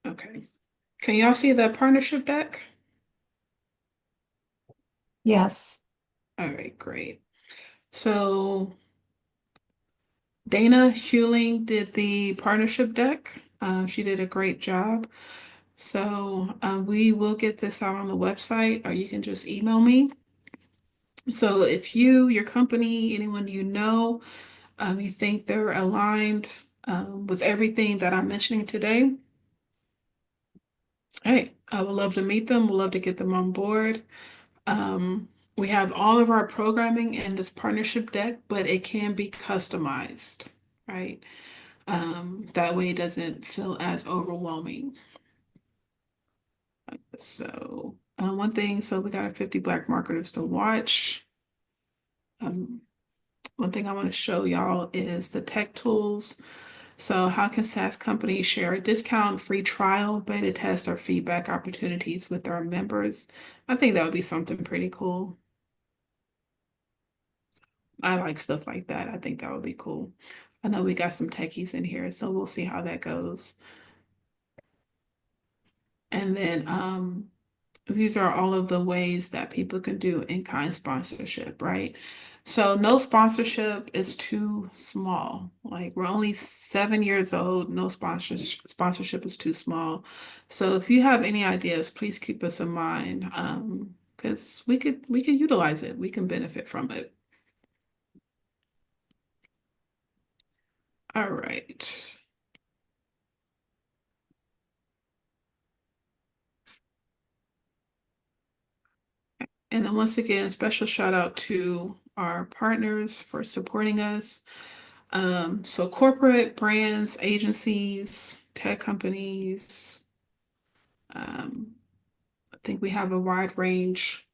Okay. Can y'all see the partnership deck? Yes. All right, great. So Dana Hewling did the partnership deck. She did a great job. So we will get this out on the website, or you can just email me. So if your company, anyone you think they're aligned with everything that I'm mentioning today, hey, I would love to meet them. Would love to get them on board. We have all of our programming in this partnership deck, but it can be customized, right? That way it doesn't feel as overwhelming. So one thing, so we got our 50 Black marketers to watch. One thing I want to show y'all is the tech tools. So how can SaaS companies share a discount, free trial, beta test, or feedback opportunities with our members? I think that would be something pretty cool. I like stuff like that. I think that would be cool. I know we got some techies in here, so we'll see how that goes. And then these are all of the ways that people can do in-kind sponsorship, right? So no sponsorship is too small. Like we're only 7 years old. No sponsorship is too small. So if you have any ideas, please keep us in mind. Because we could utilize it. We can benefit from it. All right. And then once again, special shout out to our partners for supporting us. So corporate brands, agencies, tech companies, I think we have a wide range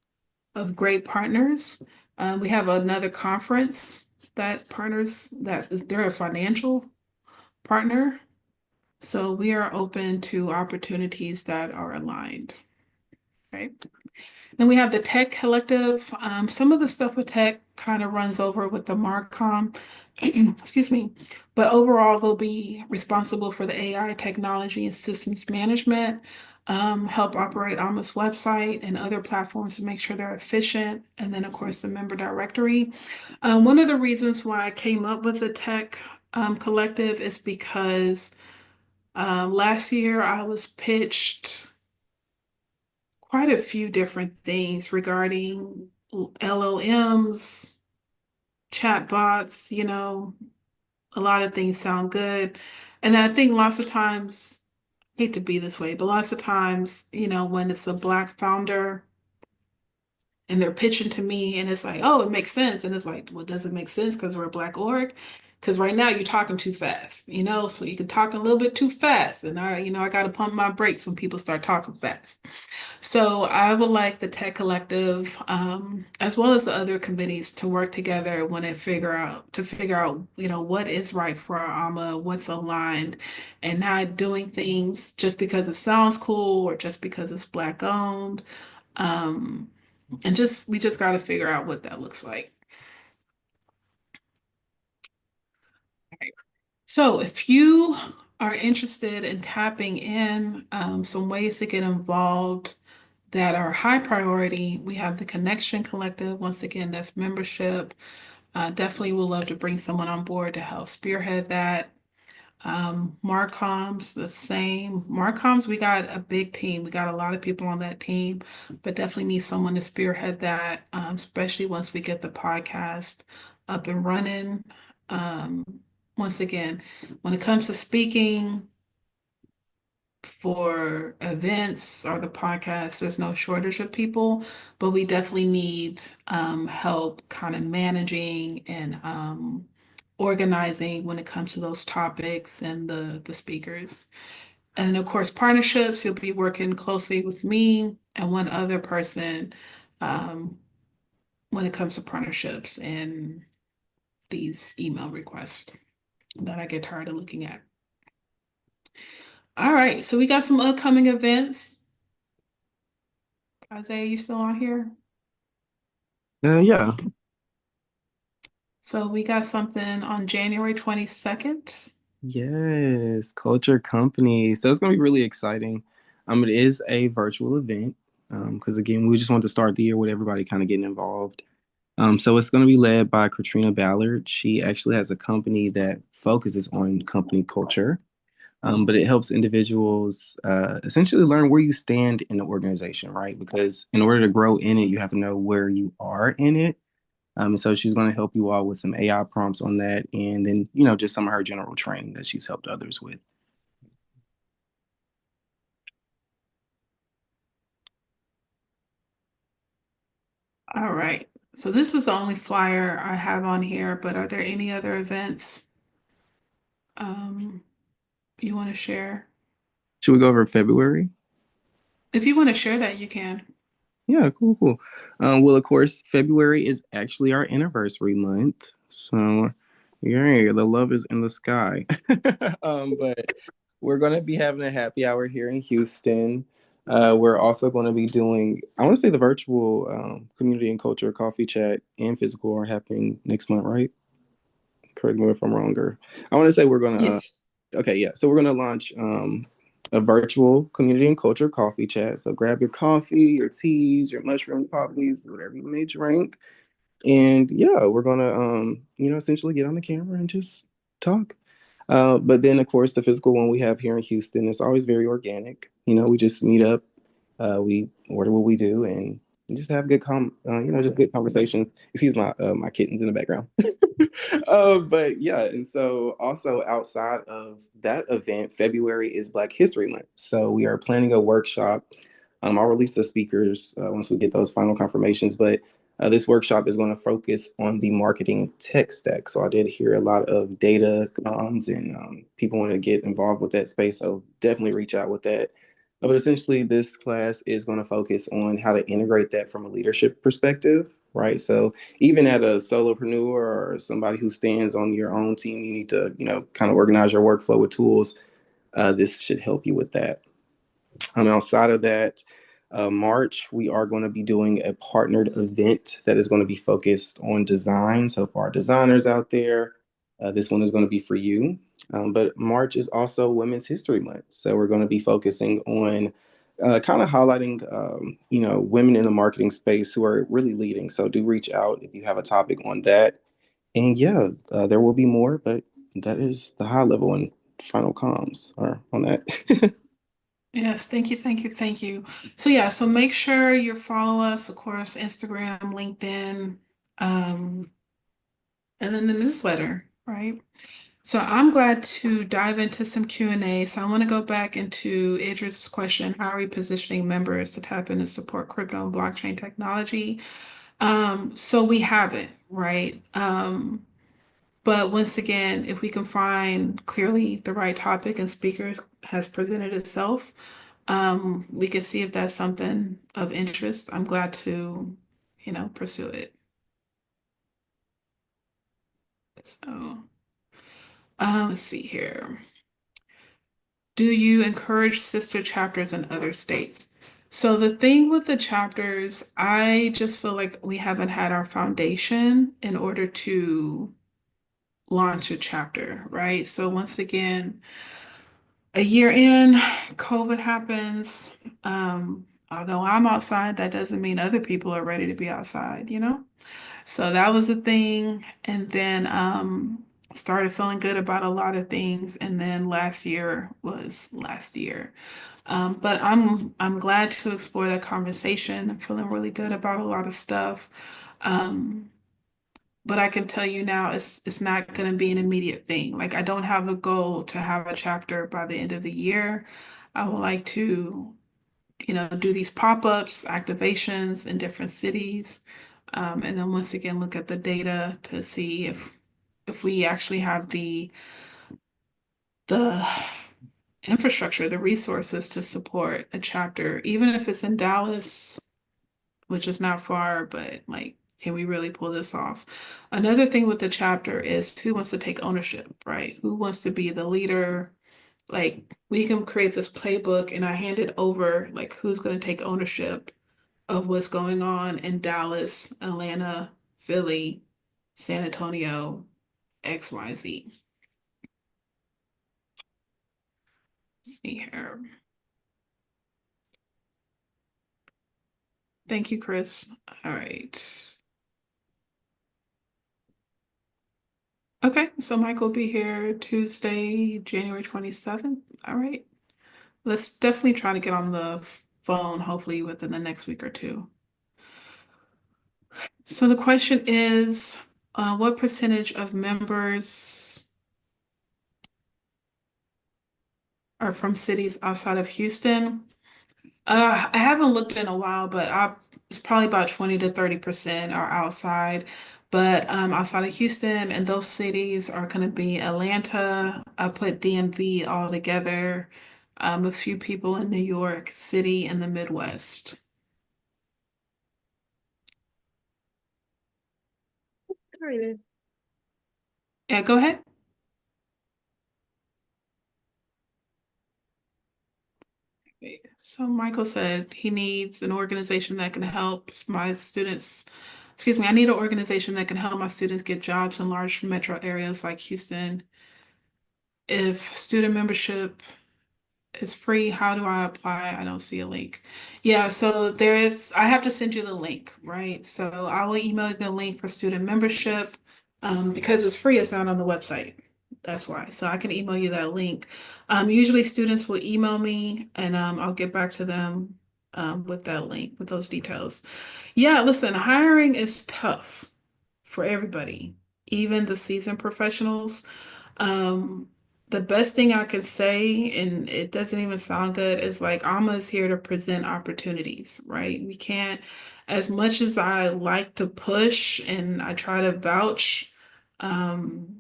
of great partners. We have another conference that partners that is they're a financial partner. So we are open to opportunities that are aligned. Right. Then we have the Tech Collective. Some of the stuff with tech kind of runs over with the Marcom, excuse me. But overall, they'll be responsible for the AI technology and systems management, help operate Alma's website and other platforms to make sure they're efficient. And then, of course, the member directory. One of the reasons why I came up with the Tech Collective is because last year I was pitched quite a few different things regarding LLMs, chatbots, a lot of things sound good. And then I think lots of times, I hate to be this way, but lots of times, when it's a Black founder and they're pitching to me and it's like, oh, it makes sense. And it's like, well, does it make sense because we're a Black org? Because right now you're talking too fast, so you can talk a little bit too fast. And I got to pump my brakes when people start talking fast. So I would like the Tech Collective, as well as the other committees to work together when they figure out, what is right for our AMA, what's aligned, and not doing things just because it sounds cool or just because it's Black owned. Um, and we just got to figure out what that looks like. So if you are interested in tapping in some ways to get involved that are high priority, we have the Connection Collective. Once again, that's membership. Definitely would love to bring someone on board to help spearhead that. Marcoms, the same. Marcoms, we got a big team. We got a lot of people on that team, but definitely need someone to spearhead that, especially once we get the podcast up and running. Um, Once again, when it comes to speaking for events or the podcast, there's no shortage of people, but we definitely need help kind of managing and organizing when it comes to those topics and the speakers. And of course, partnerships, you'll be working closely with me and one other person um, when it comes to partnerships and these email requests that I get tired of looking at. All right, so we got some upcoming events. Isaiah, you still on here? Yeah. So we got something on January 22nd. Yes, Culture Company. So it's gonna be really exciting. It is a virtual event. Because again, we just want to start the year with everybody kind of getting involved. So it's going to be led by Katrina Ballard. She actually has a company that focuses on company culture, but it helps individuals essentially learn where you stand in the organization, right? Because in order to grow in it, you have to know where you are in it. And so she's going to help you all with some AI prompts on that, and then just some of her general training that she's helped others with. All right. So this is the only flyer I have on here, but are there any other events you want to share? Should we go over February? If you want to share that, you can. Yeah, cool. Well, of course, February is actually our anniversary month. So, yeah, the love is in the sky. But we're going to be having a happy hour here in Houston. We're also going to be doing, I want to say the virtual community and culture coffee chat and physical are happening next month, right? Correct me if I'm wrong. Or I want to say we're going to, Yes. okay, yeah. So we're going to launch a virtual community and culture coffee chat. So grab your coffee, your teas, your mushroom coffees, whatever you may drink. And yeah, we're gonna essentially get on the camera and just talk. But then of course the physical one we have here in Houston is always very organic. We just meet up, we order what we do and just have just good conversations. Excuse my kittens in the background. But yeah, and so also outside of that event, February is Black History Month. So we are planning a workshop. I'll release the speakers once we get those final confirmations. But this workshop is going to focus on the marketing tech stack. So I did hear a lot of data comms and people want to get involved with that space. So definitely reach out with that. But essentially, this class is going to focus on how to integrate that from a leadership perspective, right? So even at a solopreneur or somebody who stands on your own team, you need to, kind of organize your workflow with tools. This should help you with that. Outside of that, March, we are going to be doing a partnered event that is going to be focused on design. So for our designers out there, this one is going to be for you. But March is also Women's History Month. So we're going to be focusing on kind of highlighting, women in the marketing space who are really leading. So do reach out if you have a topic on that. And yeah, there will be more, but that is the high level and final comms are on that. Yes, thank you, thank you, thank you. So yeah, so make sure you follow us, of course, Instagram, LinkedIn, um, and then the newsletter, right? So I'm glad to dive into some Q&A. So I want to go back into Idris's question, how are we positioning members to tap in and support crypto and blockchain technology? So we have it, right? But once again, if we can find clearly the right topic and speaker has presented itself, we can see if that's something of interest. I'm glad to, pursue it. So, let's see here. Do you encourage sister chapters in other states? So the thing with the chapters, I just feel like we haven't had our foundation in order to launch a chapter, right? So once again, a year in, COVID happens. Although I'm outside, that doesn't mean other people are ready to be outside, you know? So that was a thing. And then started feeling good about a lot of things. And then last year was last year. But I'm glad to explore that conversation. I'm feeling really good about a lot of stuff. Um, but I can tell you now it's not going to be an immediate thing. Like I don't have a goal to have a chapter by the end of the year. I would like to, do these pop-ups, activations in different cities. And then once again look at the data to see if we actually have the infrastructure, the resources to support a chapter, even if it's in Dallas, which is not far, but like, can we really pull this off? Another thing with the chapter is who wants to take ownership, right? Who wants to be the leader? Like, we can create this playbook and I hand it over, like, who's going to take ownership of what's going on in Dallas, Atlanta, Philly, San Antonio, XYZ. Let's see here. Thank you, Chris. All right. Okay, so Mike will be here Tuesday, January 27th. All right. Let's definitely try to get on the phone, hopefully within the next week or two. So the question is, what percentage of members are from cities outside of Houston? I haven't looked in a while, but it's probably about 20 to 30% are outside. But outside of Houston, and those cities are going to be Atlanta. I put DMV all together. A few people in New York City and the Midwest. Sorry. Yeah, go ahead. Okay, so Michael said he needs an organization that can help my students. Excuse me, I need an organization that can help my students get jobs in large metro areas like Houston. If student membership is free, how do I apply? I don't see a link. Yeah, so I have to send you the link, right? So I will email you the link for student membership. Because it's free, it's not on the website. That's why. So I can email you that link. Usually students will email me and I'll get back to them with that link, with those details. Yeah, listen, hiring is tough for everybody, even the seasoned professionals. Um, the best thing I could say, and it doesn't even sound good, is like AAMA is here to present opportunities, right? We can't, as much as I like to push and I try to vouch, um,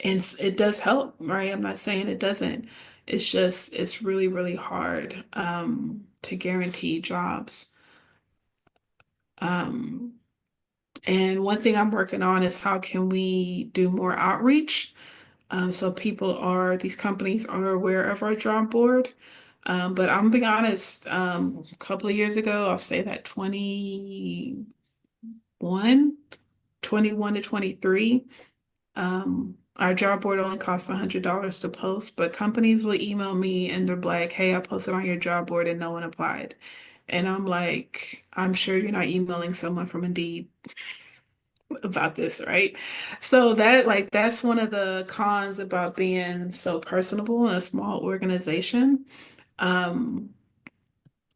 and it does help, right? I'm not saying it doesn't. it's really, really hard to guarantee jobs. Um, and one thing I'm working on is how can we do more outreach so these companies are aware of our job board. But I'm being honest, a couple of years ago, I'll say that 21 to 23, our job board only costs $100 to post, but companies will email me and they're like, hey, I posted on your job board and no one applied. And I'm like, I'm sure you're not emailing someone from Indeed about this, right? So that's one of the cons about being so personable in a small organization. Um,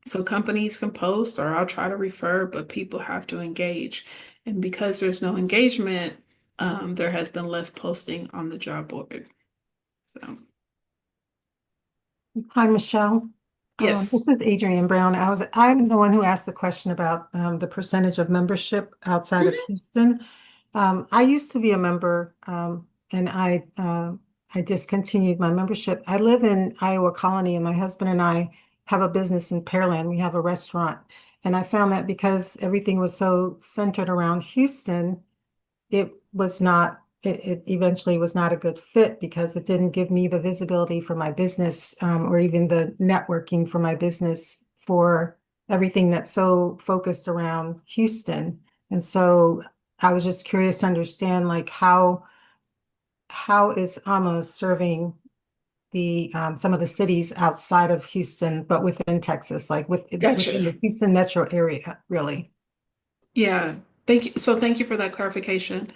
so companies can post or I'll try to refer, but people have to engage. And because there's no engagement, there has been less posting on the job board. So Hi, Michelle. This yes. is Adrienne Brown. I'm the one who asked the question about the percentage of membership outside of Mhm. Houston. I used to be a member, and I discontinued my membership. I live in Iowa Colony, and my husband and I have a business in Pearland. We have a restaurant, and I found that because everything was so centered around Houston, it eventually was not a good fit because it didn't give me the visibility for my business, or even the networking for my business for everything that's so focused around Houston. And so I was just curious to understand like how is AMA serving the some of the cities outside of Houston, but within Texas, like Gotcha. within the Houston metro area, really. Yeah. Thank you. So thank you for that clarification.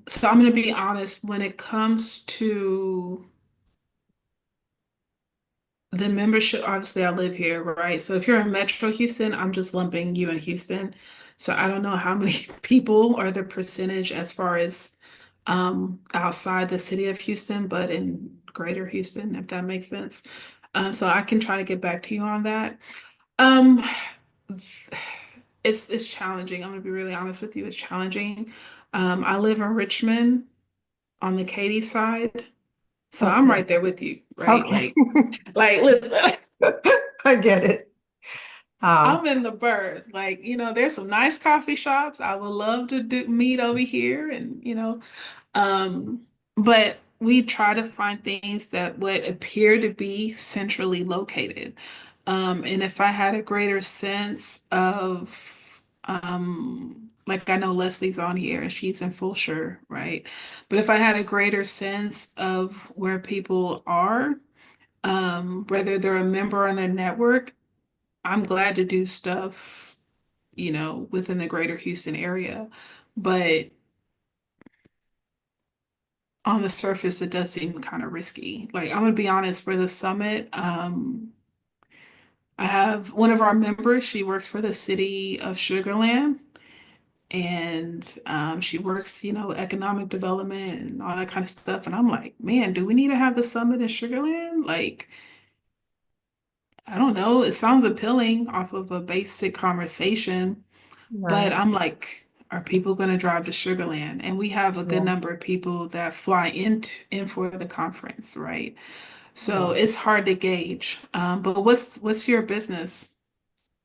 So I'm going to be honest, when it comes to the membership, obviously I live here, right? So if you're in Metro Houston, I'm just lumping you in Houston. So I don't know how many people or the percentage as far as outside the city of Houston, but in greater Houston, if that makes sense. So I can try to get back to you on that. Um, it's challenging. I'm gonna be really honest with you. It's challenging. I live in Richmond on the Katy side, so I'm Okay. right there with you, right? Okay. Like, listen, I get it. I'm in the birds. Like, there's some nice coffee shops. I would love to do meet over here, and um, but we try to find things that would appear to be centrally located. And if I had a greater sense of, like I know Leslie's on here and she's in Fulshire, right? But if I had a greater sense of where people are, whether they're a member on their network, I'm glad to do stuff, within the greater Houston area. But on the surface, it does seem kind of risky. Like, I'm gonna be honest, for the summit, I have one of our members, she works for the city of Sugarland, and she works, economic development and all that kind of stuff. And I'm like, man, do we need to have the summit in Sugarland? Like, I don't know. It sounds appealing off of a basic conversation, but Right. I'm like, are people going to drive to Sugarland? And we have a good Yeah. number of people that fly in for the conference, right? So Yeah. it's hard to gauge. But what's your business?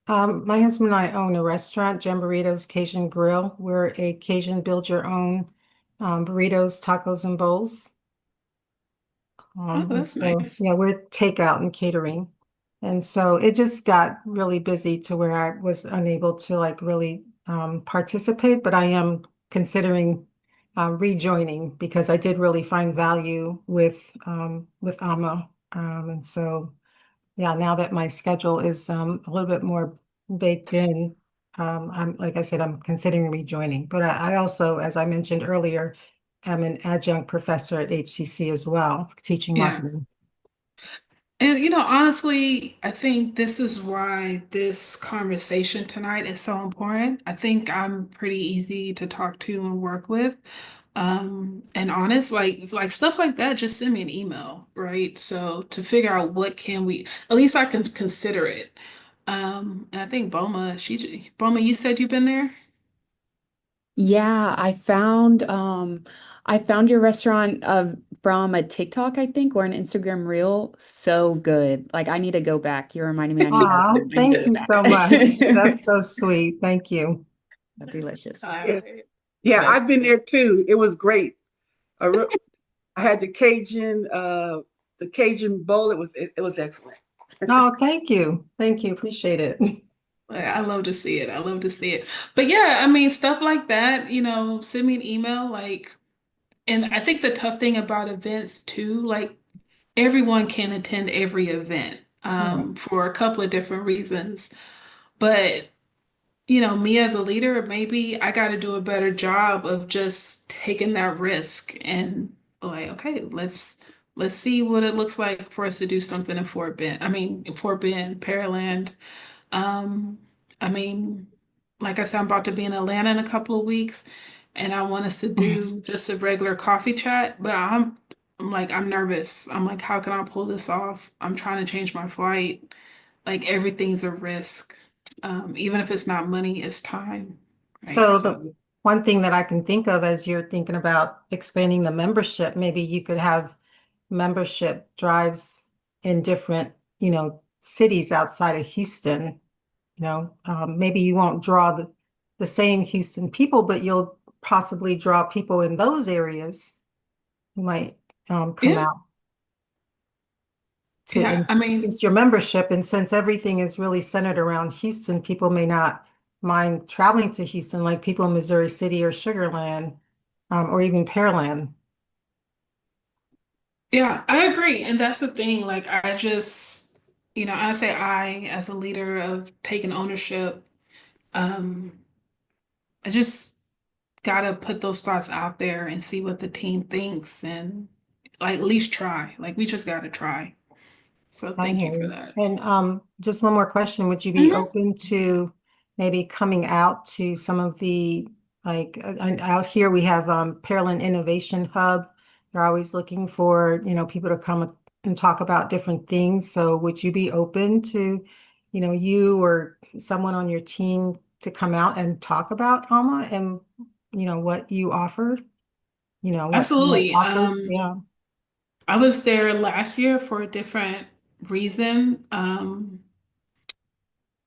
My husband and I own a restaurant, Burritos Cajun Grill. We're a Cajun build your own burritos, tacos, and bowls. Oh, And that's so, nice. yeah, we're takeout and catering. And so it just got really busy to where I was unable to like really participate, but I am considering rejoining because I did really find value with AMA. And so, yeah, now that my schedule is a little bit more baked in, I'm like I said, I'm considering rejoining. But I also, as I mentioned earlier, am an adjunct professor at HCC as well, teaching Yeah. marketing. And honestly, I think this is why this conversation tonight is so important. I think I'm pretty easy to talk to and work with. And honest, like it's like stuff like that, just send me an email, right? So to figure out what can we, at least I can consider it. And I think Boma, you said you've been there? Yeah, I found your restaurant from a TikTok, I think, or an Instagram reel. So good. Like I need to go back. You reminded me I need to Aw, I need to thank go you so much. back. That's so sweet. Thank you. Delicious. All Yes. right. Yeah, That's I've been there too. It was great. I, re- I had the Cajun bowl. It was excellent. Oh, thank you. Thank you. Appreciate it. I love to see it. I love to see it. But yeah, I mean, stuff like that, send me an email. And I think the tough thing about events too, like everyone can attend every event, Right. for a couple of different reasons. But me as a leader, maybe I got to do a better job of just taking that risk and like, okay, let's see what it looks like for us to do something in Fort Bend. I mean, in Fort Bend, Pearland. Um, I mean, like I said, I'm about to be in Atlanta in a couple of weeks, and I want us to do just a regular coffee chat. But I'm like, I'm nervous. I'm like, how can I pull this off? I'm trying to change my flight. Like everything's a risk. Even if it's not money, it's time, right? So So the one thing that I can think of as you're thinking about expanding the membership, maybe you could have membership drives in different, cities outside of Houston. Maybe you won't draw the same Houston people, but you'll possibly draw people in those areas who might come yeah, out to yeah. I mean, increase your membership. And since everything is really centered around Houston, people may not mind traveling to Houston, like people in Missouri City or Sugar Land, or even Pearland. yeah, I agree. And that's the thing. Like, I just, I say I, as a leader of taking ownership, um, I just gotta put those thoughts out there and see what the team thinks and like at least try. Like, we just gotta try. So I thank hear you for you. that. And just one more question. Would you be Mhm. open to maybe coming out to some of the, like, out here we have Pearland Innovation Hub. They're always looking for, people to come and talk about different things. So would you be open to, you or someone on your team to come out and talk about AAMA and, what you offer, what AAMA Absolutely. offers? Yeah. I was there last year for a different reason.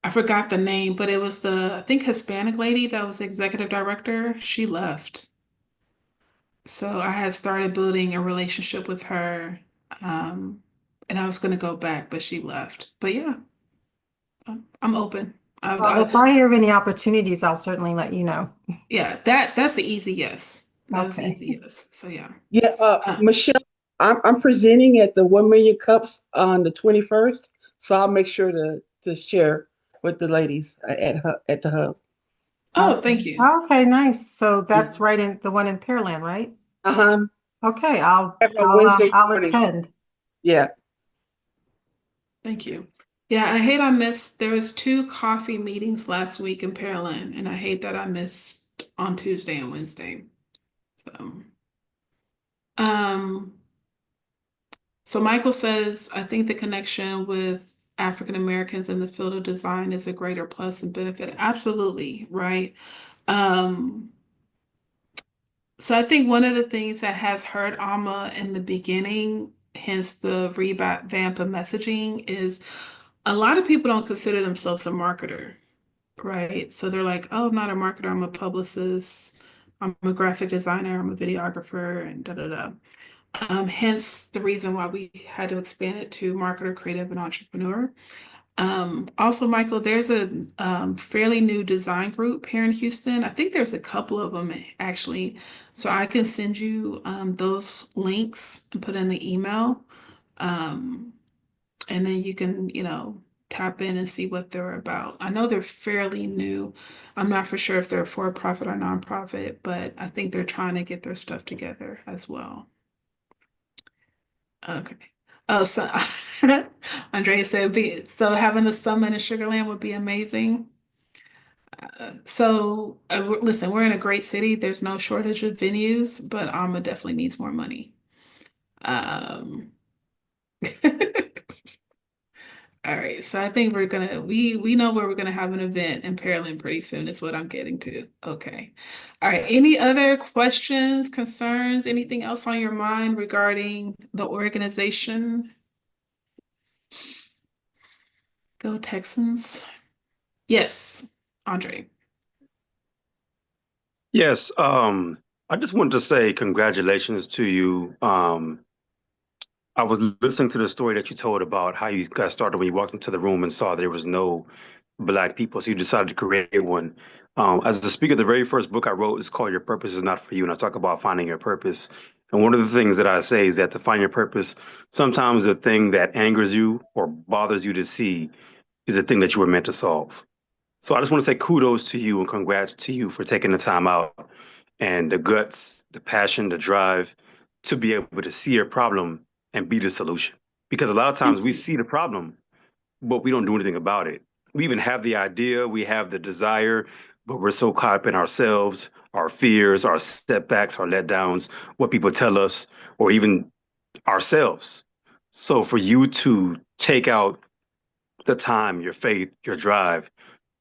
I forgot the name, but it was I think, Hispanic lady that was the executive director. She left. So I had started building a relationship with her, um, and I was going to go back, but she left. But yeah, I'm open. Well, if I hear of any opportunities, I'll certainly let you know. Yeah, that's an easy yes. That was an Okay. easy yes. So yeah. Yeah, Uh, Michelle, I'm presenting at the 1 million Cups on the 21st, so I'll make sure to share with the ladies at the hub. oh, Okay. thank you. Okay, nice. So that's right in the one in Pearland, right? Uh-huh. Okay, I'll Having a I'll Wednesday I'll morning. attend. Yeah. Thank you. Yeah, I hate I missed. There was two coffee meetings last week in Pearland, and I hate that I missed on Tuesday and Wednesday. So, um, so Michael says, I think the connection with African Americans in the field of design is a greater plus and benefit. Absolutely, right? Um, so I think one of the things that has hurt Alma in the beginning, hence the revamp of messaging, is a lot of people don't consider themselves a marketer, right? So they're like, oh, I'm not a marketer, I'm a publicist, I'm a graphic designer, I'm a videographer, and da da da. Hence the reason why we had to expand it to marketer, creative, and entrepreneur. Also, Michael, there's a fairly new design group here in Houston. I think there's a couple of them actually. So I can send you those links and put in the email. Um, and then you can, tap in and see what they're about. I know they're fairly new. I'm not for sure if they're for profit or nonprofit, but I think they're trying to get their stuff together as well. Okay. Oh, so Andrea said, so having the summit in Sugar Land would be amazing. Listen, we're in a great city. There's no shortage of venues, but Alma definitely needs more money. Um, All right, so I think we know where we're gonna have an event in Pearland pretty soon, is what I'm getting to. Okay. All right, any other questions, concerns, anything else on your mind regarding the organization? Go Texans. Yes, Andre. Yes, I just wanted to say congratulations to you. I was listening to the story that you told about how you got started when you walked into the room and saw there was no Black people, so you decided to create one. As the speaker, the very first book I wrote is called Your Purpose Is Not For You, and I talk about finding your purpose. And one of the things that I say is that to find your purpose, sometimes the thing that angers you or bothers you to see is the thing that you were meant to solve. So I just want to say kudos to you and congrats to you for taking the time out and the guts, the passion, the drive to be able to see your problem and be the solution. Because a lot of times Thank we you. see the problem, but we don't do anything about it. We even have the idea, we have the desire, but we're so caught up in ourselves, our fears, our setbacks, our letdowns, what people tell us, or even ourselves. So for you to take out the time, your faith, your drive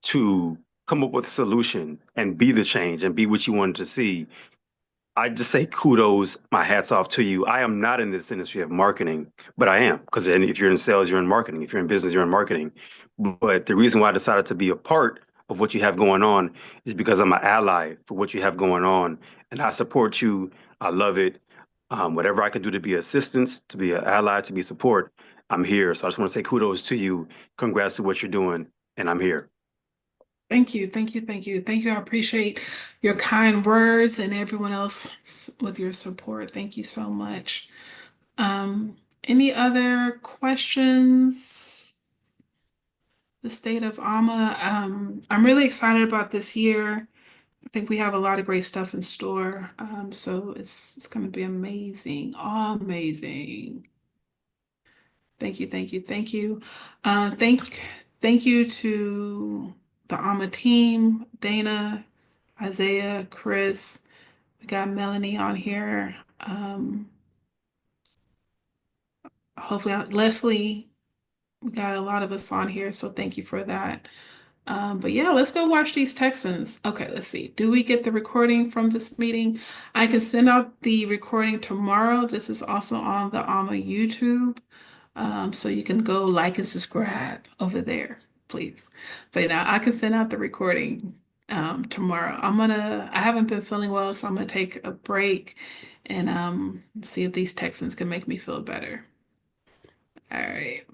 to come up with a solution and be the change and be what you wanted to see, I just say kudos, my hat's off to you. I am not in this industry of marketing, but I am because if you're in sales, you're in marketing. If you're in business, you're in marketing. But the reason why I decided to be a part of what you have going on is because I'm an ally for what you have going on, and I support you. I love it. Whatever I can do to be assistance, to be an ally, to be support, I'm here. So I just want to say kudos to you. Congrats to what you're doing, and I'm here. Thank you, thank you, thank you, thank you. I appreciate your kind words and everyone else with your support. Thank you so much. Any other questions? The state of AAMA. I'm really excited about this year. I think we have a lot of great stuff in store. So it's going to be amazing, amazing. Thank you, thank you, thank you. Thank you to the AMA team, Dana, Isaiah, Chris. We got Melanie on here. Hopefully, Leslie. We got a lot of us on here, so thank you for that. But yeah, let's go watch these Texans. Okay, let's see. Do we get the recording from this meeting? I can send out the recording tomorrow. This is also on the AMA YouTube. So you can go like and subscribe over there, please. But now I can send out the recording tomorrow. I haven't been feeling well, so I'm gonna take a break and see if these Texans can make me feel better. All right.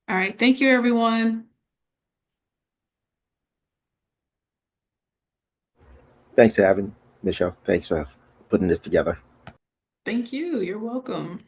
All right. Thank you, everyone. Thanks, Evan, Michelle. Thanks for putting this together. Thank you. You're welcome.